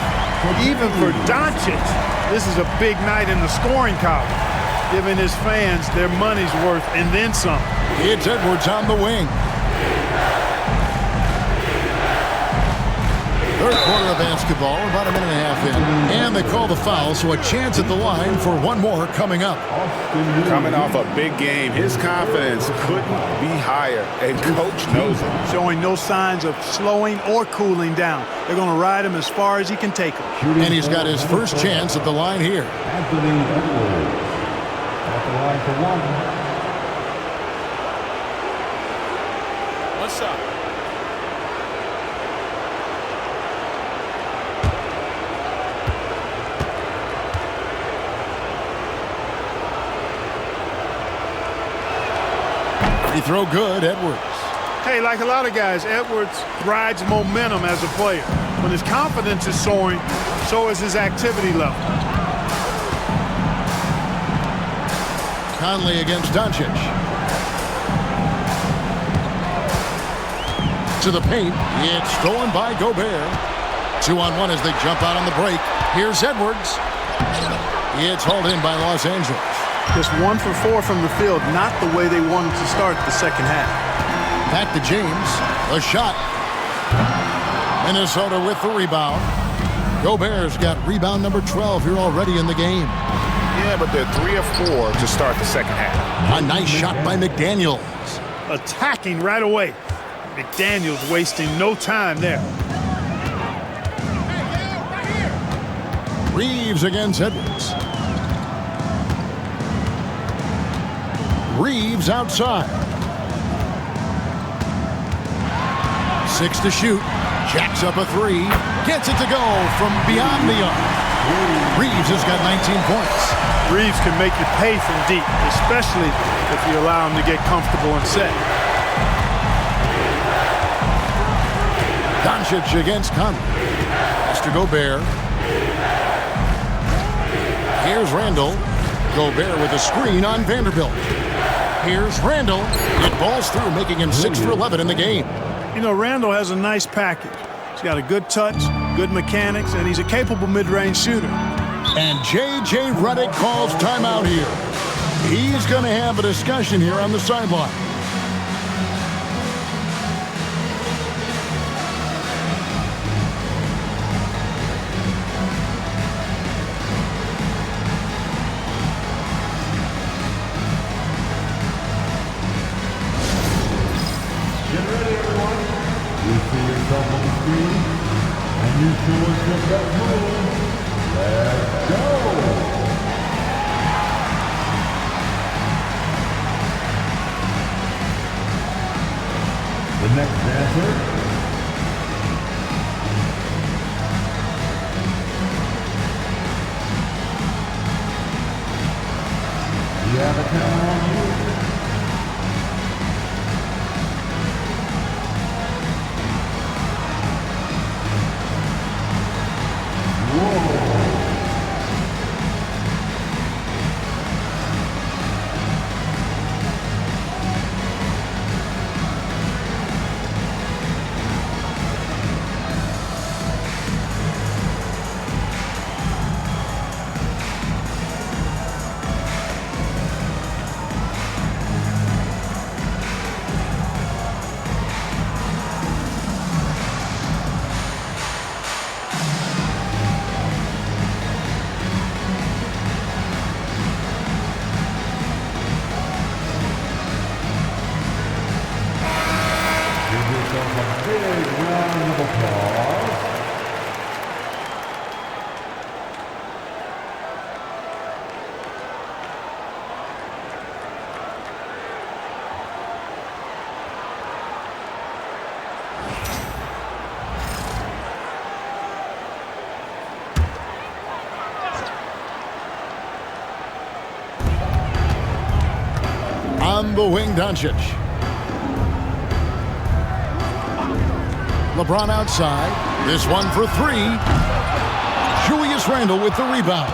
Speaker 5: Even for Doncic, this is a big night in the scoring column, giving his fans their money's worth and then some.
Speaker 2: It's Edwards on the wing. Third quarter of basketball, about a minute and a half in. And they call the foul, so a chance at the line for one more coming up.
Speaker 3: Coming off a big game, his confidence couldn't be higher, and Coach knows it.
Speaker 5: Showing no signs of slowing or cooling down. They're going to ride him as far as he can take him.
Speaker 2: And he's got his first chance at the line here.
Speaker 6: Anthony Edwards. At the line for 1.
Speaker 8: One shot.
Speaker 2: Free throw good, Edwards.
Speaker 5: Hey, like a lot of guys, Edwards rides momentum as a player. When his confidence is soaring, so is his activity level.
Speaker 2: Conley against Doncic. To the paint. It's stolen by Gobert. 2-on-1 as they jump out on the break. Here's Edwards. It's hauled in by Los Angeles.
Speaker 5: Just 1 for 4 from the field, not the way they wanted to start the second half.
Speaker 2: Back to James. A shot. Minnesota with the rebound. Gobert's got rebound number 12 here already in the game.
Speaker 3: Yeah, but they're 3 of 4 to start the second half.
Speaker 2: A nice shot by McDaniels.
Speaker 5: Attacking right away. McDaniels wasting no time there.
Speaker 2: Reeves against Edwards. Reeves outside. 6 to shoot. Jacks up a 3. Gets it to go from beyond the arc. Reeves has got 19 points.
Speaker 5: Reeves can make you pay from deep, especially if you allow him to get comfortable and set.
Speaker 2: Doncic against Conley. Mr. Gobert. Here's Randall. Gobert with a screen on Vanderbilt. Here's Randall. It balls through, making him 6 for 11 in the game.
Speaker 5: You know, Randall has a nice package. He's got a good touch, good mechanics, and he's a capable mid-range shooter.
Speaker 2: And J.J. Redick calls timeout here. He's going to have a discussion here on the sideline.
Speaker 6: Get ready, everyone. You see yourself on the screen, and you show us your best move. Let's go. The next dancer. You have a camera on you.
Speaker 2: On the wing, Doncic. LeBron outside. This one for three. Julius Randle with the rebound.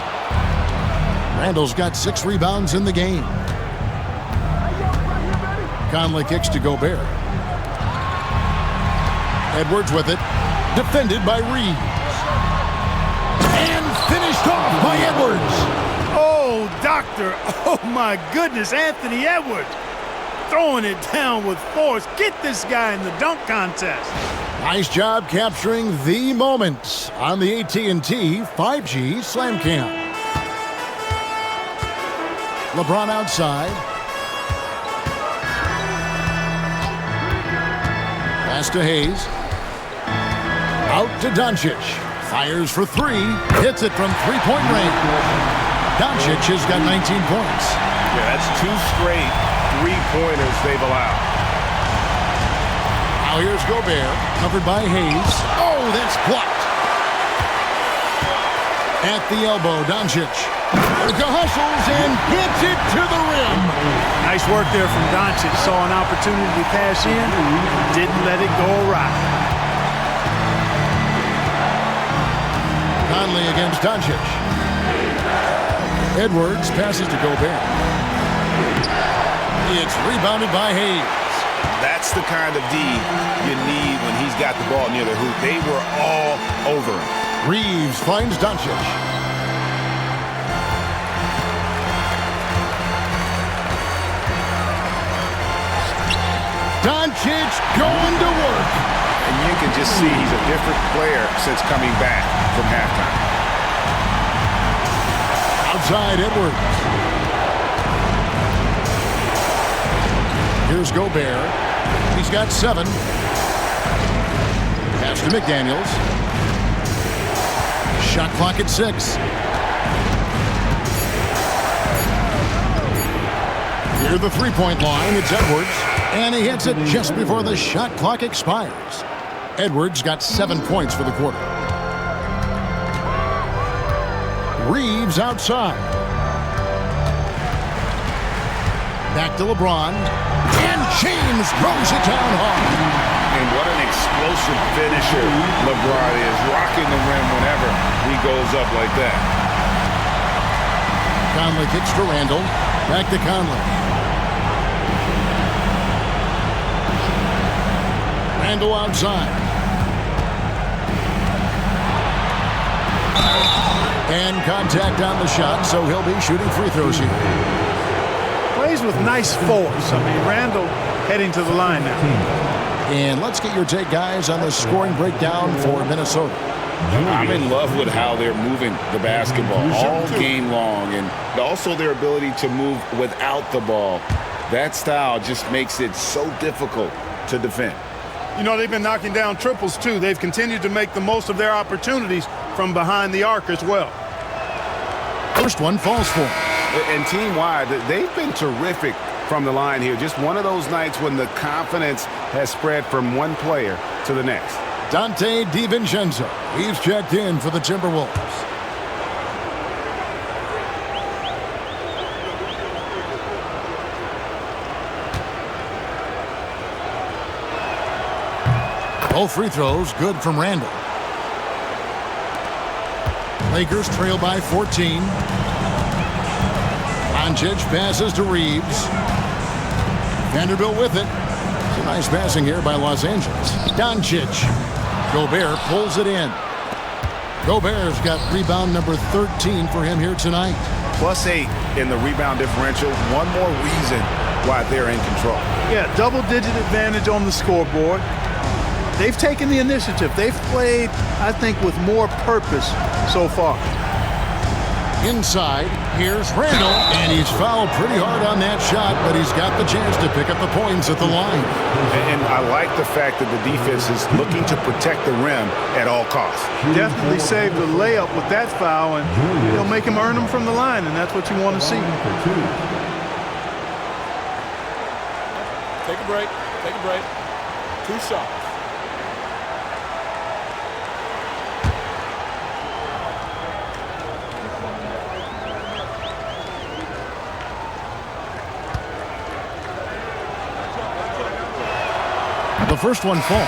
Speaker 2: Randle's got 6 rebounds in the game. Conley kicks to Gobert. Edwards with it. Defended by Reeves. And finished off by Edwards.
Speaker 5: Oh, doctor. Oh, my goodness. Anthony Edwards throwing it down with force. Get this guy in the dunk contest.
Speaker 2: Nice job capturing the moments on the AT&T 5G Slam Cam. LeBron outside. Pass to Hayes. Out to Doncic. Fires for 3. Hits it from three-point range. Doncic has got 19 points.
Speaker 4: Yeah, that's 2 straight three-pointers they've allowed.
Speaker 2: Now here's Gobert, covered by Hayes. Oh, that's blocked. At the elbow, Doncic. Hustles and gets it to the rim.
Speaker 5: Nice work there from Doncic. Saw an opportunity to cash in. Didn't let it go awry.
Speaker 2: Conley against Doncic. Edwards passes to Gobert. It's rebounded by Hayes.
Speaker 3: That's the kind of D you need when he's got the ball near the hoop. They were all over him.
Speaker 2: Reeves finds Doncic. Doncic going to work.
Speaker 3: And you can just see he's a different player since coming back from halftime.
Speaker 2: Outside Edwards. Here's Gobert. He's got 7. Pass to McDaniels. Shot clock at 6. Near the three-point line, it's Edwards. And he hits it just before the shot clock expires. Edwards got 7 points for the quarter. Reeves outside. Back to LeBron. And James throws it down hard.
Speaker 3: And what an explosive finisher LeBron is. Rocking the rim whenever he goes up like that.
Speaker 2: Conley kicks to Randle. Back to Conley. Randle outside. And contact on the shot, so he'll be shooting free throws here.
Speaker 5: Plays with nice force. I mean, Randle heading to the line now.
Speaker 2: And let's get your take, guys, on the scoring breakdown for Minnesota.
Speaker 3: I'm in love with how they're moving the basketball all game long, and also their ability to move without the ball. That style just makes it so difficult to defend.
Speaker 5: You know, they've been knocking down triples, too. They've continued to make the most of their opportunities from behind the arc as well.
Speaker 2: First one falls for him.
Speaker 3: And team-wide, they've been terrific from the line here. Just one of those nights when the confidence has spread from one player to the next.
Speaker 2: Dante DiVincenzo. He's checked in for the Timberwolves. Both free throws good from Randle. Lakers trail by 14. Doncic passes to Reeves. Vanderbilt with it. Some nice passing here by Los Angeles. Doncic. Gobert pulls it in. Gobert's got rebound number 13 for him here tonight.
Speaker 3: +8 in the rebound differential. One more reason why they're in control.
Speaker 5: Yeah, double-digit advantage on the scoreboard. They've taken the initiative. They've played, I think, with more purpose so far.
Speaker 2: Inside, here's Randle, and he's fouled pretty hard on that shot, but he's got the chance to pick up the points at the line.
Speaker 3: And I like the fact that the defense is looking to protect the rim at all costs.
Speaker 5: Definitely saved the layup with that foul, and he'll make him earn them from the line, and that's what you want to see.
Speaker 8: Take a break. Take a break. 2 shots.
Speaker 2: The first one falls.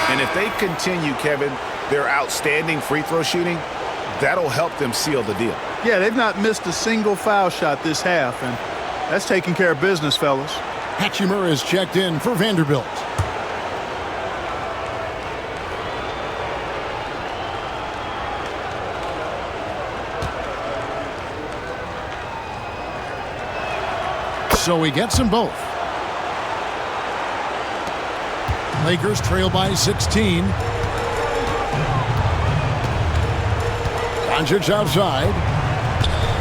Speaker 3: And if they continue, Kevin, their outstanding free throw shooting, that'll help them seal the deal.
Speaker 5: Yeah, they've not missed a single foul shot this half, and that's taking care of business, fellas.
Speaker 2: Hachimura is checked in for Vanderbilt. So he gets them both. Lakers trail by 16. Doncic outside.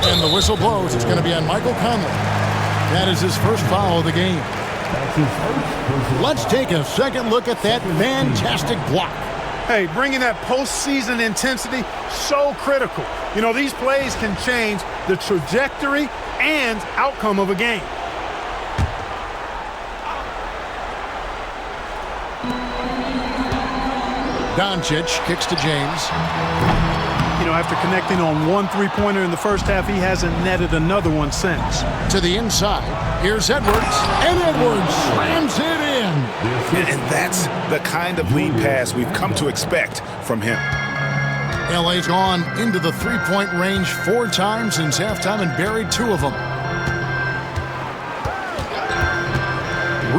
Speaker 2: And the whistle blows. It's going to be on Michael Conley. That is his first foul of the game. Let's take a second look at that fantastic block.
Speaker 5: Hey, bringing that postseason intensity, so critical. You know, these plays can change the trajectory and outcome of a game.
Speaker 2: Doncic kicks to James.
Speaker 5: You know, after connecting on one three-pointer in the first half, he hasn't netted another one since.
Speaker 2: To the inside. Here's Edwards. And Edwards slams it in.
Speaker 3: And that's the kind of lead pass we've come to expect from him.
Speaker 2: LA's gone into the three-point range 4 times since halftime and buried 2 of them.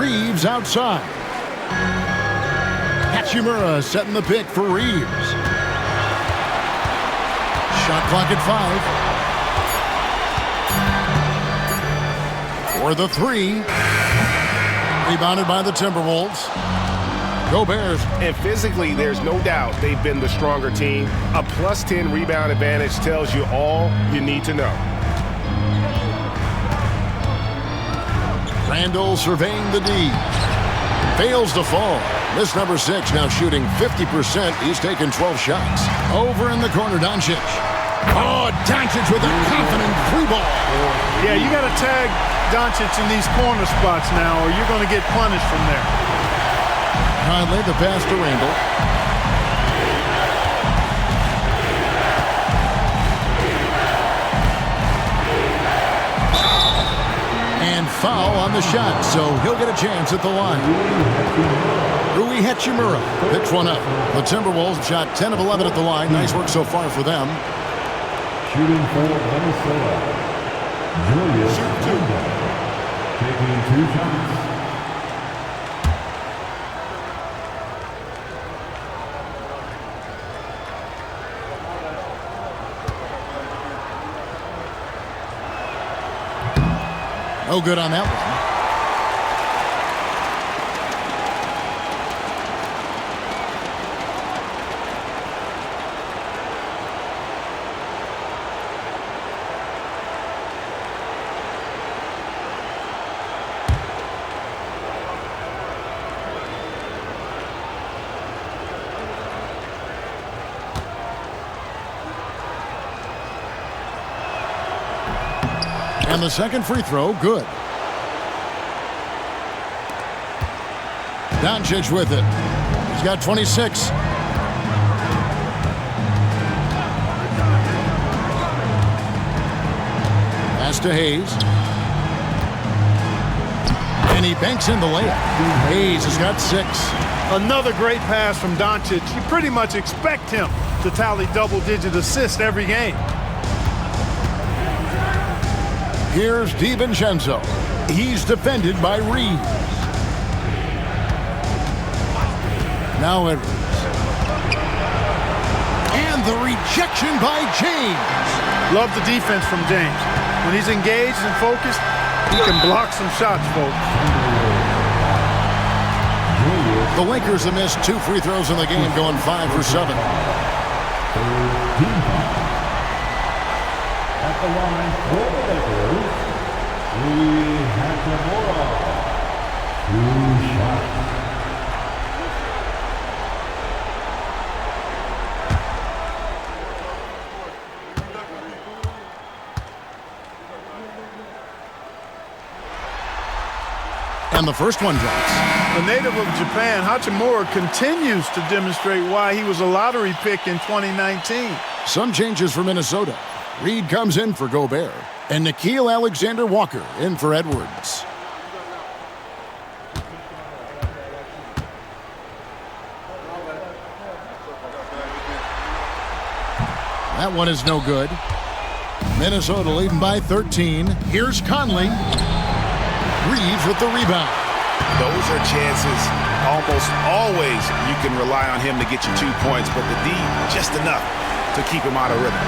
Speaker 2: Reeves outside. Hachimura setting the pick for Reeves. Shot clock at 5. For the 3. Rebounded by the Timberwolves. Go Bears.
Speaker 4: And physically, there's no doubt they've been the stronger team. A +10 rebound advantage tells you all you need to know.
Speaker 2: Randall surveying the D. Fails to fall. This number 6 now shooting 50%. He's taken 12 shots. Over in the corner, Doncic. Oh, Doncic with a confident 3-ball.
Speaker 5: Yeah, you got to tag Doncic in these corner spots now, or you're going to get punished from there.
Speaker 2: Conley, the pass to Randall. And foul on the shot, so he'll get a chance at the line. Rui Hachimura picks one up. The Timberwolves shot 10 of 11 at the line. Nice work so far for them.
Speaker 6: Shooting for Minnesota, Julius Randle, taking 2 shots.
Speaker 2: No good on that one. And the second free throw, good. Doncic with it. He's got 26. Pass to Hayes. And he banks in the layup. Hayes has got 6.
Speaker 5: Another great pass from Doncic. You pretty much expect him to tally double-digit assists every game.
Speaker 2: Here's DiVincenzo. He's defended by Reeves. Now Edwards. And the rejection by James.
Speaker 5: Love the defense from James. When he's engaged and focused, he can block some shots, folks.
Speaker 2: The Lakers have missed 2 free throws in the game, going 5 for 7.
Speaker 6: At the line for the Lakers, Rui Hachimura, 2 shots.
Speaker 2: And the first one drops.
Speaker 5: A native of Japan, Hachimura continues to demonstrate why he was a lottery pick in 2019.
Speaker 2: Some changes for Minnesota. Reed comes in for Gobert. And Nickeil Alexander-Walker in for Edwards. That one is no good. Minnesota leading by 13. Here's Conley. Reeves with the rebound.
Speaker 3: Those are chances almost always you can rely on him to get you 2 points, but the D just enough to keep him out of rhythm.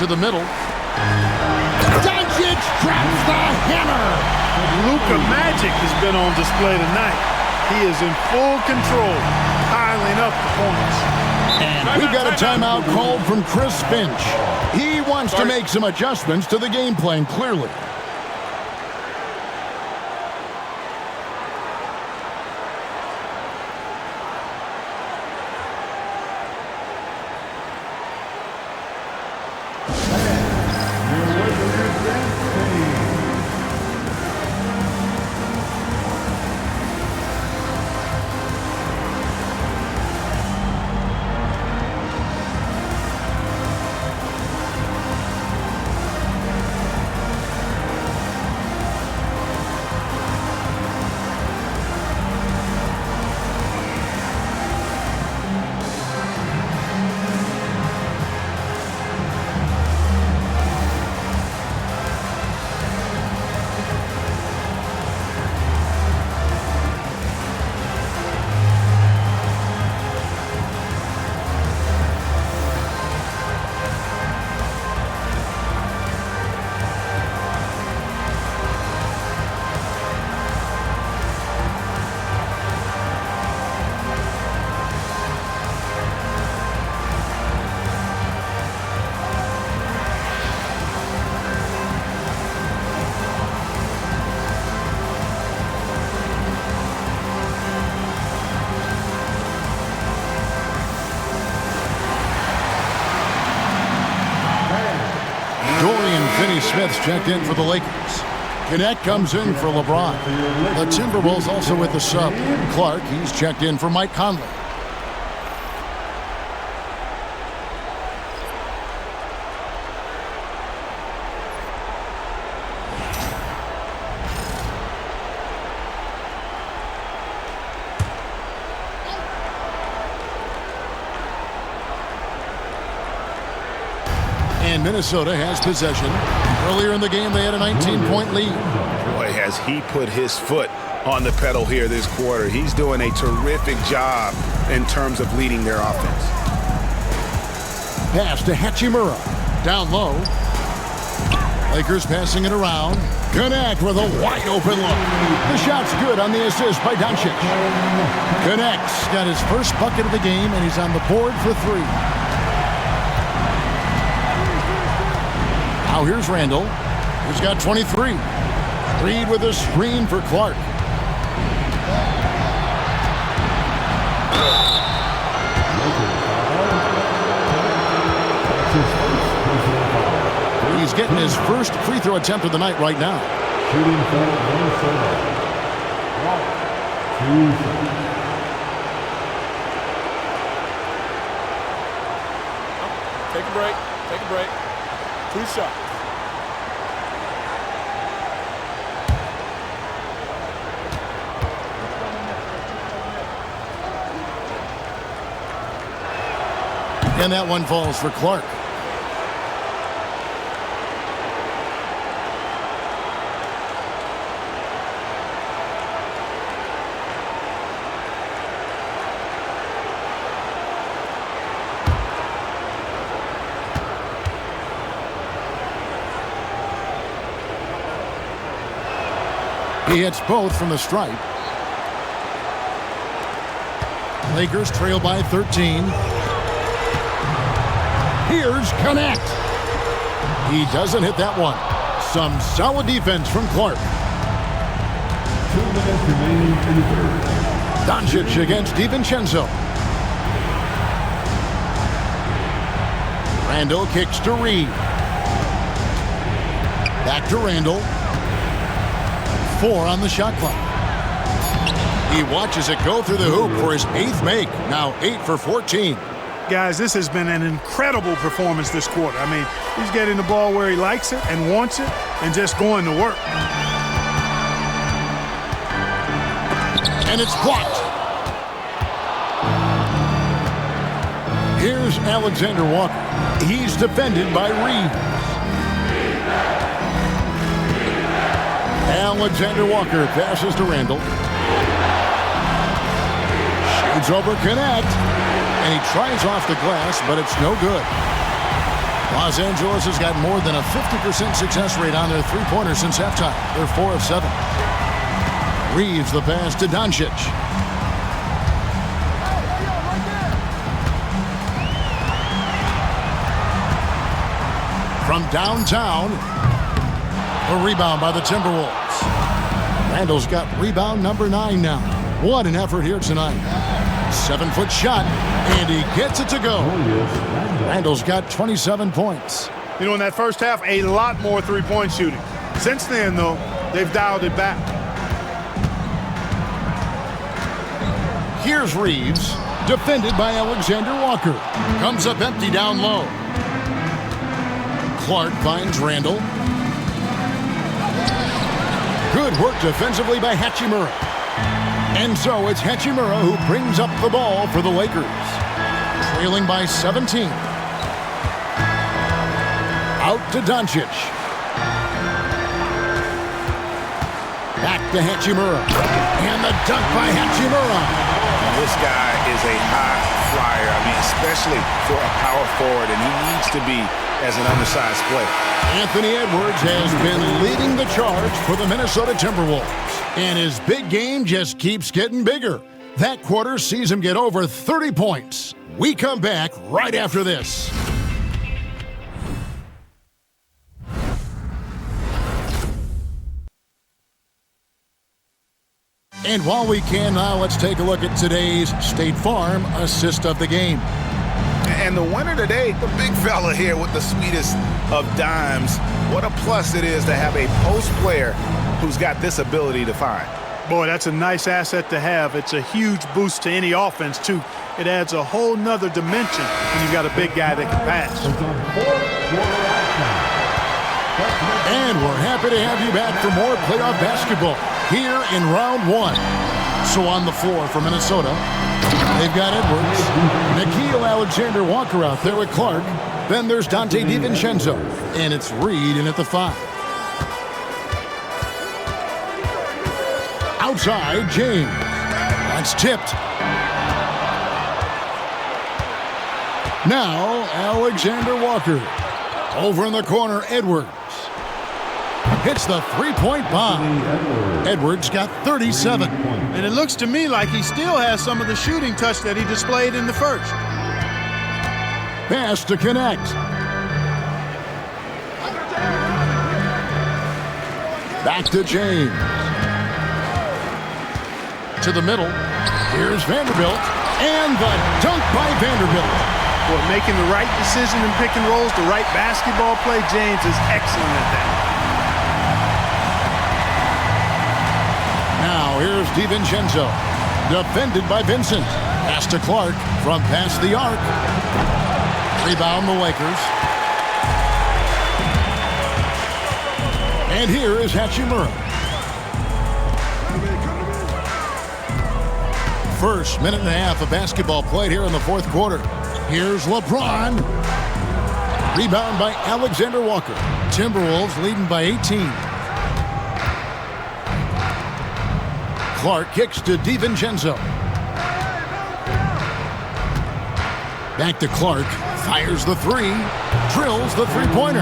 Speaker 2: To the middle. Doncic drops the hammer.
Speaker 5: Luka Magic has been on display tonight. He is in full control, piling up the points.
Speaker 2: And we've got a timeout called from Chris Finch. He wants to make some adjustments to the game plan, clearly. Smith's checked in for the Lakers. Connect comes in for LeBron. The Timberwolves also with the sub. Clark, he's checked in for Mike Conley. And Minnesota has possession. Earlier in the game, they had a 19-point lead.
Speaker 3: Boy, has he put his foot on the pedal here this quarter. He's doing a terrific job in terms of leading their offense.
Speaker 2: Pass to Hachimura. Down low. Lakers passing it around. Connect with a wide open look. The shot's good on the assist by Doncic. Connect's got his first bucket of the game, and he's on the board for 3. Now here's Randall, who's got 23. Reed with a screen for Clark. He's getting his first free throw attempt of the night right now.
Speaker 6: Shooting for Minnesota. 2 seconds.
Speaker 8: Take a break. Take a break. 2 shots.
Speaker 2: And that one falls for Clark. He hits both from the stripe. Lakers trail by 13. Here's Connect. He doesn't hit that one. Some solid defense from Clark.
Speaker 6: 2 minutes remaining in the third.
Speaker 2: Doncic against DiVincenzo. Randall kicks to Reed. Back to Randall. 4 on the shot clock. He watches it go through the hoop for his 8th make. Now 8 for 14.
Speaker 5: Guys, this has been an incredible performance this quarter. I mean, he's getting the ball where he likes it and wants it and just going to work. And it's blocked.
Speaker 2: Here's Alexander Walker. He's defended by Reeves. Alexander Walker passes to Randall. Shoots over Connect. And he tries off the glass, but it's no good. Los Angeles has got more than a 50% success rate on their three-pointers since halftime. They're 4 of 7. Reeves the pass to Doncic. From downtown, a rebound by the Timberwolves. Randall's got rebound number 9 now. What an effort here tonight. 7-foot shot, and he gets it to go. Randall's got 27 points.
Speaker 5: You know, in that first half, a lot more three-point shooting. Since then, though, they've dialed it back.
Speaker 2: Here's Reeves, defended by Alexander Walker. Comes up empty down low. Clark finds Randall. Good work defensively by Hachimura. And so it's Hachimura who brings up the ball for the Lakers. Trailing by 17. Out to Doncic. Back to Hachimura. And the dunk by Hachimura.
Speaker 3: This guy is a high flyer. I mean, especially for a power forward, and he needs to be as an undersized player.
Speaker 2: Anthony Edwards has been leading the charge for the Minnesota Timberwolves. And his big game just keeps getting bigger. That quarter sees him get over 30 points. We come back right after this. And while we can now, let's take a look at today's State Farm assist of the game.
Speaker 3: And the winner today, the big fella here with the sweetest of dimes. What a plus it is to have a post player who's got this ability to find.
Speaker 5: Boy, that's a nice asset to have. It's a huge boost to any offense, too. It adds a whole nother dimension when you've got a big guy that can pass.
Speaker 2: And we're happy to have you back for more playoff basketball here in round 1. So on the floor for Minnesota, they've got Edwards, Nickeil Alexander-Walker out there with Clark. Then there's Dante DiVincenzo, and it's Reed in at the 5. Outside, James. That's tipped. Now, Alexander Walker. Over in the corner, Edwards. Hits the three-point bomb. Edwards got 37.
Speaker 5: And it looks to me like he still has some of the shooting touch that he displayed in the first.
Speaker 2: Pass to Connect. Back to James. To the middle. Here's Vanderbilt. And the dunk by Vanderbilt.
Speaker 5: Well, making the right decision in pick and rolls, the right basketball play, James is excellent at that.
Speaker 2: Now here's DiVincenzo. Defended by Vincent. Pass to Clark from past the arc. Rebound the Lakers. And here is Hachimura. First minute and a half of basketball played here in the fourth quarter. Here's LeBron. Rebound by Alexander Walker. Timberwolves leading by 18. Clark kicks to DiVincenzo. Back to Clark. Fires the 3. Drills the three-pointer.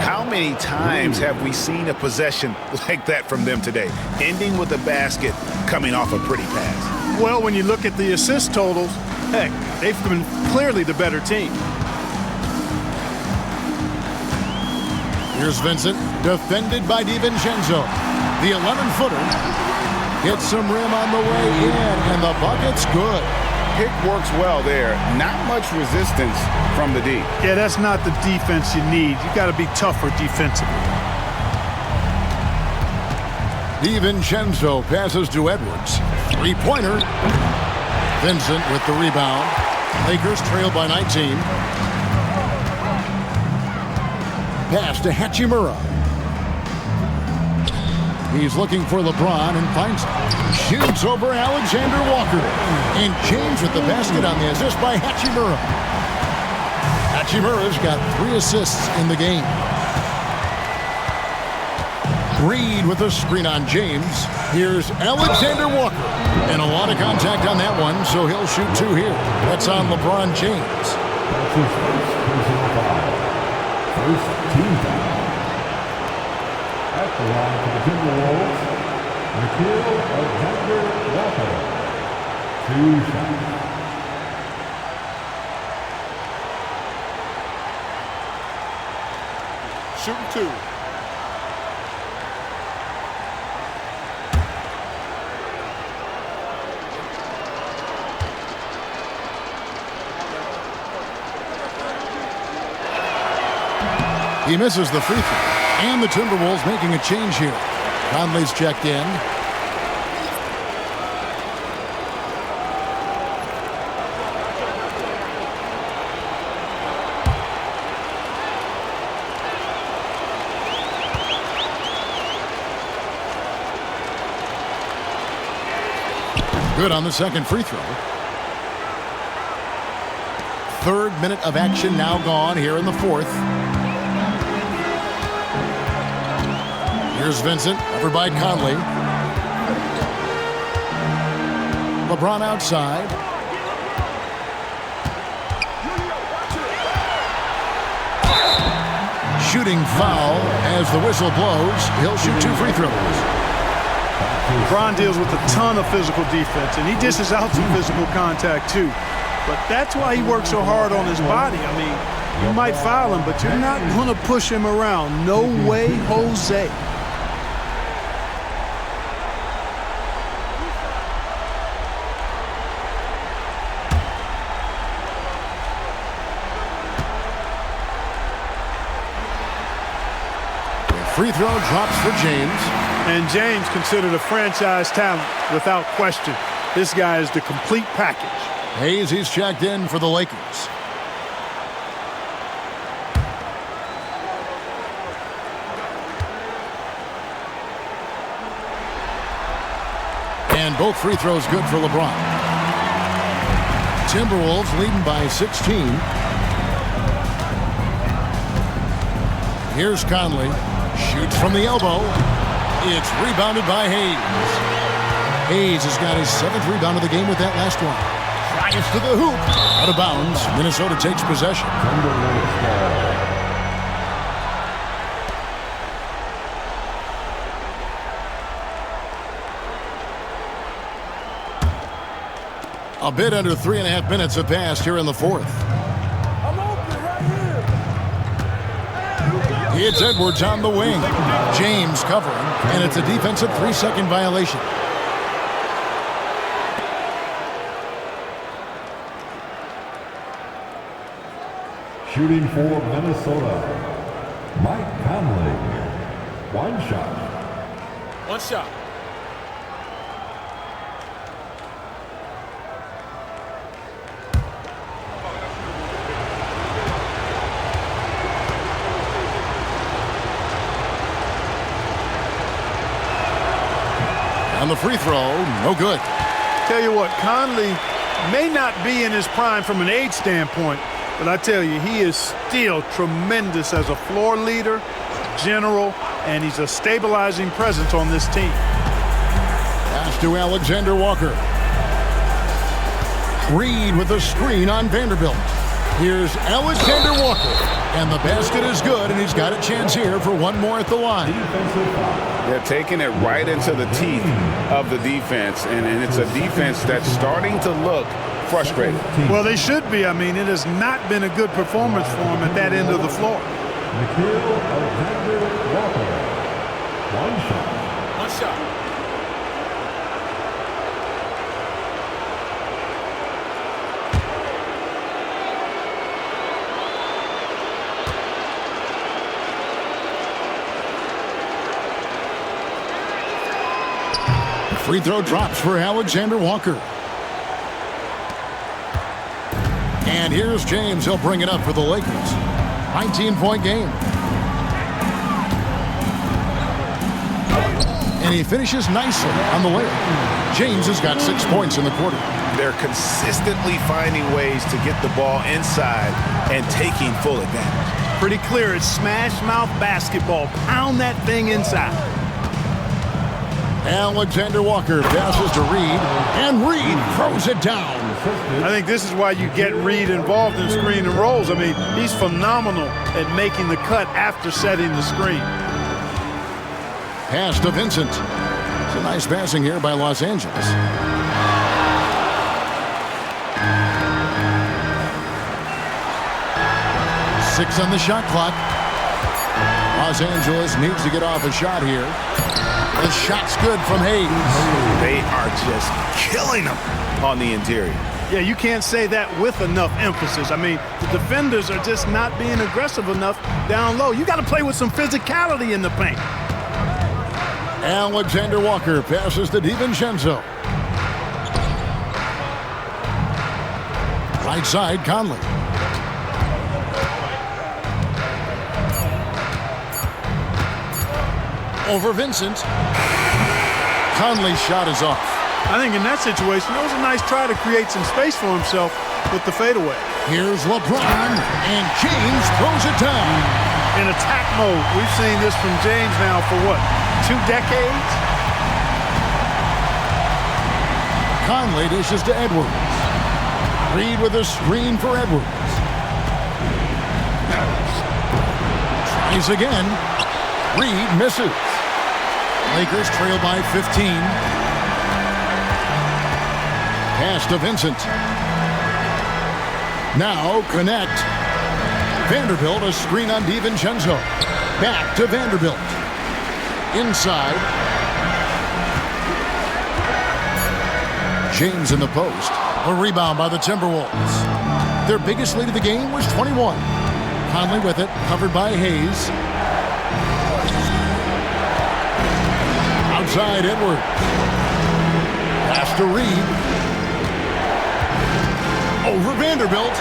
Speaker 3: How many times have we seen a possession like that from them today? Ending with a basket, coming off a pretty pass.
Speaker 5: Well, when you look at the assist totals, heck, they've been clearly the better team.
Speaker 2: Here's Vincent, defended by DiVincenzo. The 11-footer gets some rim on the way in, and the bucket's good.
Speaker 3: Pick works well there. Not much resistance from the D.
Speaker 5: Yeah, that's not the defense you need. You got to be tougher defensively.
Speaker 2: DiVincenzo passes to Edwards. Three-pointer. Vincent with the rebound. Lakers trail by 19. Pass to Hachimura. He's looking for LeBron and finds him. Shoots over Alexander Walker. And James with the basket on the assist by Hachimura. Hachimura's got 3 assists in the game. Reed with a screen on James. Here's Alexander Walker. And a lot of contact on that one, so he'll shoot 2 here. That's on LeBron James.
Speaker 6: That's his first personal foul. First team foul. At the line for the Timberwolves, Alexander Walker. 2 shots.
Speaker 8: Shooting 2.
Speaker 2: He misses the free throw. And the Timberwolves making a change here. Conley's checked in. Good on the second free throw. 3rd minute of action now gone here in the 4th. Here's Vincent, covered by Conley. LeBron outside. Shooting foul as the whistle blows. He'll shoot 2 free throws.
Speaker 5: LeBron deals with a ton of physical defense, and he dishes out some physical contact too. But that's why he works so hard on his body. I mean, you might foul him, but you're not going to push him around. No way, Jose.
Speaker 2: Free throw drops for James.
Speaker 5: And James considered a franchise talent without question. This guy is the complete package.
Speaker 2: Hayes, he's checked in for the Lakers. And both free throws good for LeBron. Timberwolves leading by 16. Here's Conley. Shoots from the elbow. It's rebounded by Hayes. Hayes has got his 7th rebound of the game with that last one. Drives to the hoop. Out of bounds. Minnesota takes possession. A bit under 3.5 minutes have passed here in the 4th. It's Edwards on the wing. James covering, and it's a defensive 3-second violation.
Speaker 6: Shooting for Minnesota, Mike Conley. 1 shot.
Speaker 8: 1 shot.
Speaker 2: On the free throw, no good.
Speaker 5: Tell you what, Conley may not be in his prime from an age standpoint, but I tell you, he is still tremendous as a floor leader, general, and he's a stabilizing presence on this team.
Speaker 2: Pass to Alexander Walker. Reed with a screen on Vanderbilt. Here's Alexander Walker. And the basket is good, and he's got a chance here for 1 more at the line.
Speaker 3: They're taking it right into the teeth of the defense, and it's a defense that's starting to look frustrated.
Speaker 5: Well, they should be. I mean, it has not been a good performance for them at that end of the floor.
Speaker 6: Alexander Walker. 1 shot.
Speaker 8: 1 shot.
Speaker 2: Free throw drops for Alexander Walker. And here's James. He'll bring it up for the Lakers. 19-point game. And he finishes nicely on the layup. James has got 6 points in the quarter.
Speaker 3: They're consistently finding ways to get the ball inside and taking full advantage.
Speaker 5: Pretty clear. It's smash mouth basketball. Pound that thing inside.
Speaker 2: Alexander Walker passes to Reed, and Reed throws it down.
Speaker 5: I think this is why you get Reed involved in screen and rolls. I mean, he's phenomenal at making the cut after setting the screen.
Speaker 2: Pass to Vincent. It's a nice passing here by Los Angeles. Six on the shot clock. Los Angeles needs to get off a shot here. The shot's good from Hayes.
Speaker 3: They are just killing them on the interior.
Speaker 5: Yeah, you can't say that with enough emphasis. I mean, the defenders are just not being aggressive enough down low. You got to play with some physicality in the paint.
Speaker 2: Alexander Walker passes to DiVincenzo. Right side, Conley. Over Vincent. Conley's shot is off.
Speaker 5: I think in that situation, it was a nice try to create some space for himself with the fadeaway.
Speaker 2: Here's LeBron, and James throws it down.
Speaker 5: In attack mode, we've seen this from James now for what, 2 decades?
Speaker 2: Conley dishes to Edwards. Reed with a screen for Edwards. Tries again. Reed misses. Lakers trail by 15. Pass to Vincent. Now connect. Vanderbilt, a screen on DiVincenzo. Back to Vanderbilt. Inside. James in the post. A rebound by the Timberwolves. Their biggest lead of the game was 21. Conley with it, covered by Hayes. Outside Edwards. Pass to Reed. Over Vanderbilt.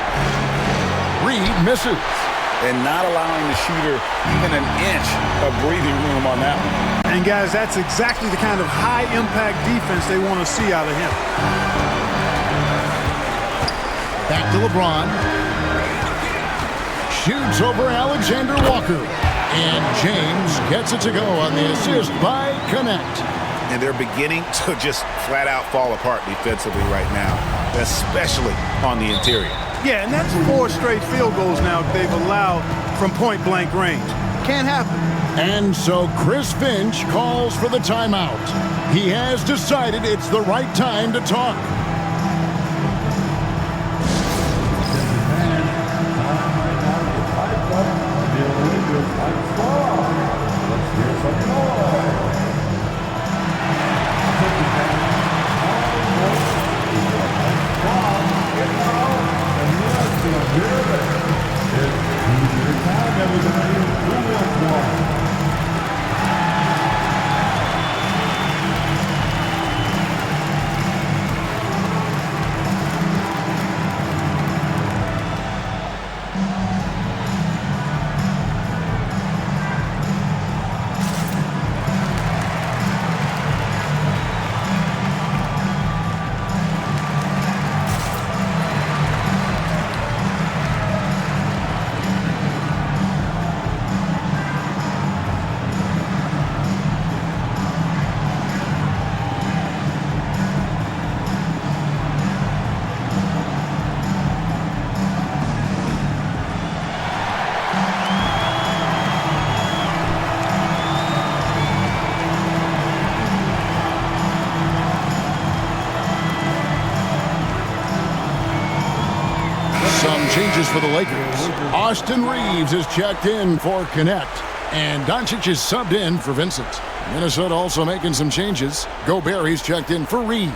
Speaker 2: Reed misses.
Speaker 3: And not allowing the shooter even an inch of breathing room on that one.
Speaker 5: And guys, that's exactly the kind of high-impact defense they want to see out of him.
Speaker 2: Back to LeBron. Shoots over Alexander Walker. And James gets it to go on the assist by Connect.
Speaker 3: And they're beginning to just flat out fall apart defensively right now, especially on the interior.
Speaker 5: Yeah, and that's 4 straight field goals now they've allowed from point-blank range. Can't happen.
Speaker 2: And so Chris Finch calls for the timeout. He has decided it's the right time to talk. Changes for the Lakers. Austin Reeves is checked in for Connect, and Doncic is subbed in for Vincent. Minnesota also making some changes. Gobert is checked in for Reed.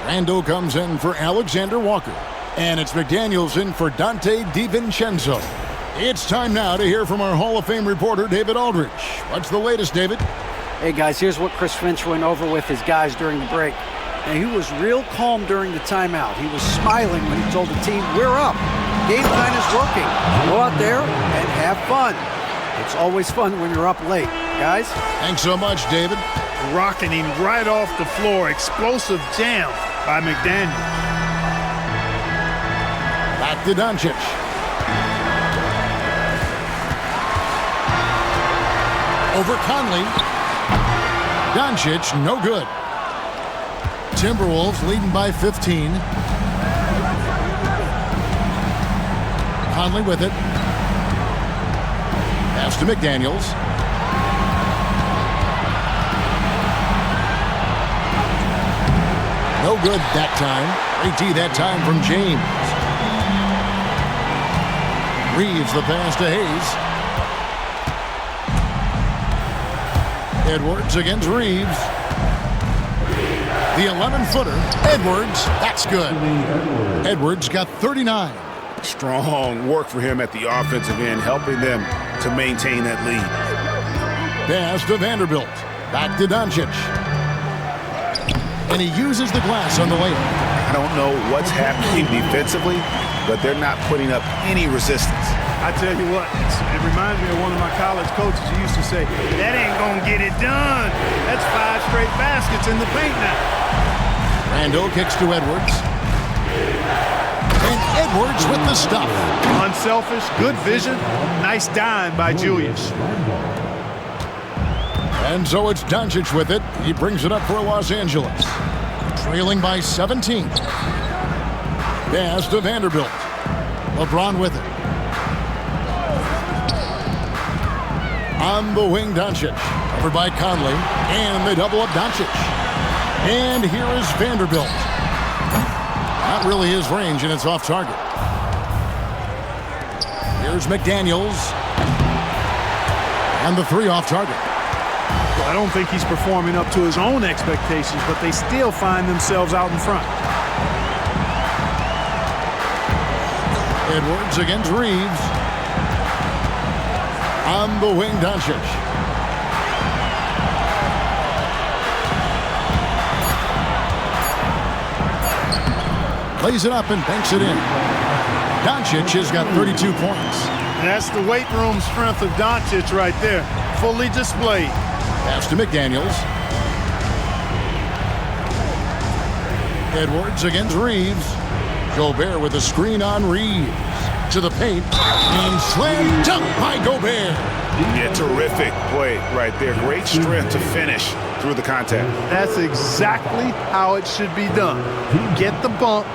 Speaker 2: Randall comes in for Alexander Walker, and it's McDaniels in for Dante DiVincenzo. It's time now to hear from our Hall of Fame reporter, David Aldridge. What's the latest, David?
Speaker 7: Hey, guys, here's what Chris Finch went over with his guys during the break. And he was real calm during the timeout. He was smiling when he told the team, we're up. Game plan is working. Go out there and have fun. It's always fun when you're up late. Guys?
Speaker 2: Thanks so much, David.
Speaker 5: rocking him right off the floor. Explosive jam by McDaniels.
Speaker 2: Back to Doncic. Over Conley. Doncic, no good. Timberwolves leading by 15. Conley with it. Pass to McDaniels. No good that time. Great D that time from James. Reeves the pass to Hayes. Edwards against Reeves. The 11-footer. Edwards, that's good. Edwards got 39.
Speaker 3: Strong work for him at the offensive end, helping them to maintain that lead.
Speaker 2: Pass to Vanderbilt. Back to Doncic. And he uses the glass on the layup.
Speaker 3: I don't know what's happening defensively, but they're not putting up any resistance.
Speaker 5: I tell you what, it reminds me of one of my college coaches who used to say, that ain't gonna get it done. That's 5 straight baskets in the paint now.
Speaker 2: Randall kicks to Edwards. And Edwards with the stuff.
Speaker 5: Unselfish, good vision, nice dime by Julius.
Speaker 2: And so it's Doncic with it. He brings it up for Los Angeles. Trailing by 17. Pass to Vanderbilt. LeBron with it. On the wing, Doncic. Covered by Conley. And they double up Doncic. And here is Vanderbilt. Not really his range, and it's off target. Here's McDaniels. And the 3 off target.
Speaker 5: I don't think he's performing up to his own expectations, but they still find themselves out in front.
Speaker 2: Edwards against Reeves. On the wing, Doncic. Lays it up and banks it in. Doncic has got 32 points.
Speaker 5: And that's the weight room strength of Doncic right there. Fully displayed.
Speaker 2: Pass to McDaniels. Edwards against Reeves. Gobert with a screen on Reeves. To the paint. And slam dunk by Gobert.
Speaker 3: Yeah, terrific play right there. Great strength to finish through the contact.
Speaker 5: That's exactly how it should be done. Get the bump,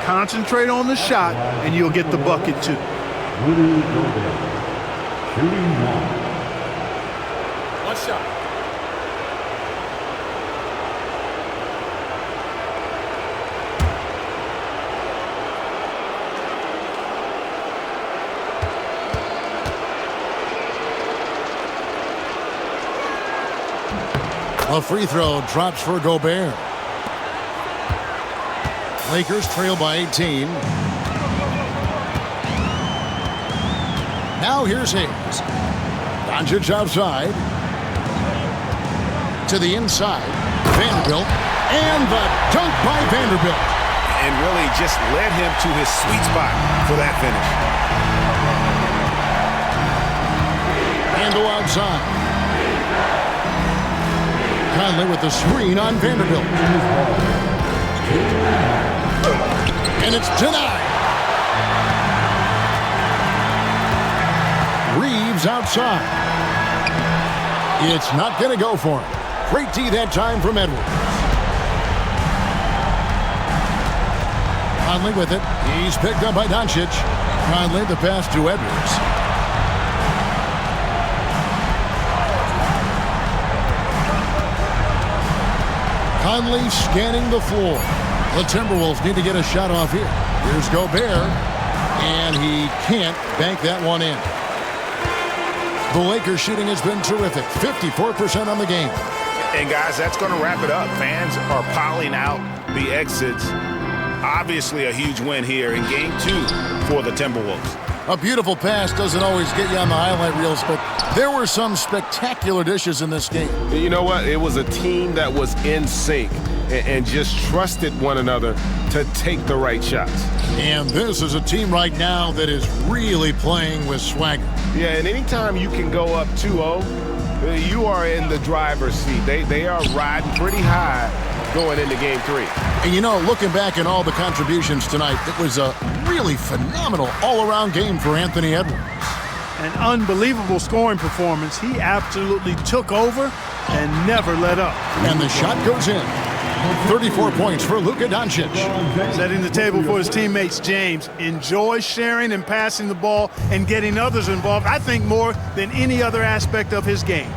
Speaker 5: concentrate on the shot, and you'll get the bucket too.
Speaker 6: Rudy Gobert, shooting 1.
Speaker 8: One shot.
Speaker 2: A free throw drops for Gobert. Lakers trail by 18. Now here's Hayes. Doncic outside. To the inside. Vanderbilt. And the dunk by Vanderbilt.
Speaker 3: And really just led him to his sweet spot for that finish.
Speaker 2: Handle outside. Conley with the screen on Vanderbilt. And it's denied. Reeves outside. It's not going to go for him. Great D that time from Edwards. Conley with it. He's picked up by Doncic. Conley the pass to Edwards. Conley scanning the floor. The Timberwolves need to get a shot off here. Here's Gobert, and he can't bank that one in. The Lakers shooting has been terrific. 54% on the game.
Speaker 3: And guys, that's going to wrap it up. Fans are piling out the exits. Obviously a huge win here in Game 2 for the Timberwolves.
Speaker 2: A beautiful pass doesn't always get you on the highlight reels, but there were some spectacular dishes in this game.
Speaker 4: You know what? It was a team that was in sync and just trusted one another to take the right shots.
Speaker 2: And this is a team right now that is really playing with swagger.
Speaker 4: Yeah, and anytime you can go up 2-0
Speaker 3: you are in the driver's seat. They are riding pretty high going into Game 3.
Speaker 2: And you know, looking back at all the contributions tonight, it was a really phenomenal all-around game for Anthony Edwards.
Speaker 5: An unbelievable scoring performance. He absolutely took over and never let up.
Speaker 2: And the shot goes in. 34 points for Luka Doncic.
Speaker 5: Setting the table for his teammates, James enjoys sharing and passing the ball and getting others involved, I think, more than any other aspect of his game.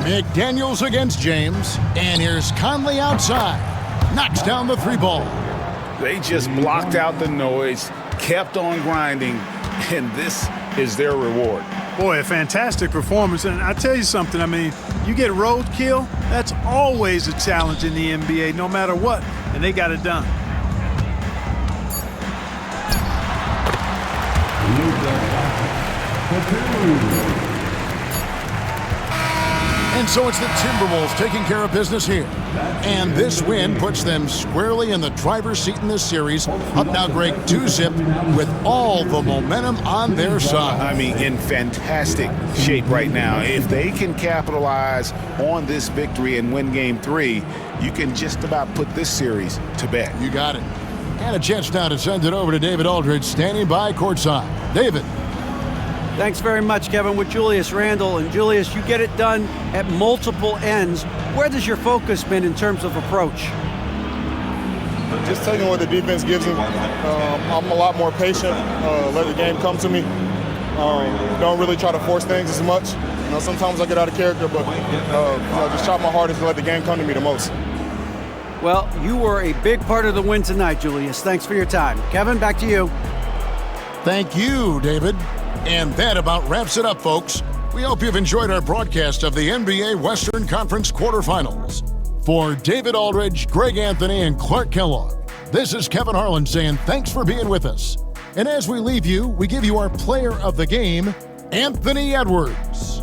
Speaker 2: McDaniels against James, and here's Conley outside. Knocks down the three ball.
Speaker 3: They just blocked out the noise, kept on grinding, and this is their reward.
Speaker 5: Boy, a fantastic performance. And I tell you something, I mean, you get roadkill, that's always a challenge in the NBA, no matter what, and they got it done.
Speaker 2: And so it's the Timberwolves taking care of business here. And this win puts them squarely in the driver's seat in this series. Up now, Greg, 2-zip with all the momentum on their side.
Speaker 3: I mean, in fantastic shape right now. If they can capitalize on this victory and win Game 3, you can just about put this series to bed.
Speaker 2: You got it. And a chance now to send it over to David Aldridge, standing by courtside. David.
Speaker 7: Thanks very much, Kevin, with Julius Randle. And Julius, you get it done at multiple ends. Where has your focus been in terms of approach?
Speaker 12: Just taking what the defense gives me. I'm a lot more patient, let the game come to me. Don't really try to force things as much. You know, sometimes I get out of character, but just try my hardest to let the game come to me the most.
Speaker 7: Well, you were a big part of the win tonight, Julius. Thanks for your time. Kevin, back to you.
Speaker 2: Thank you, David. And that about wraps it up, folks. We hope you've enjoyed our broadcast of the NBA Western Conference quarterfinals. For David Aldridge, Greg Anthony, and Clark Kellogg, this is Kevin Harlan saying thanks for being with us. And as we leave you, we give you our player of the game, Anthony Edwards.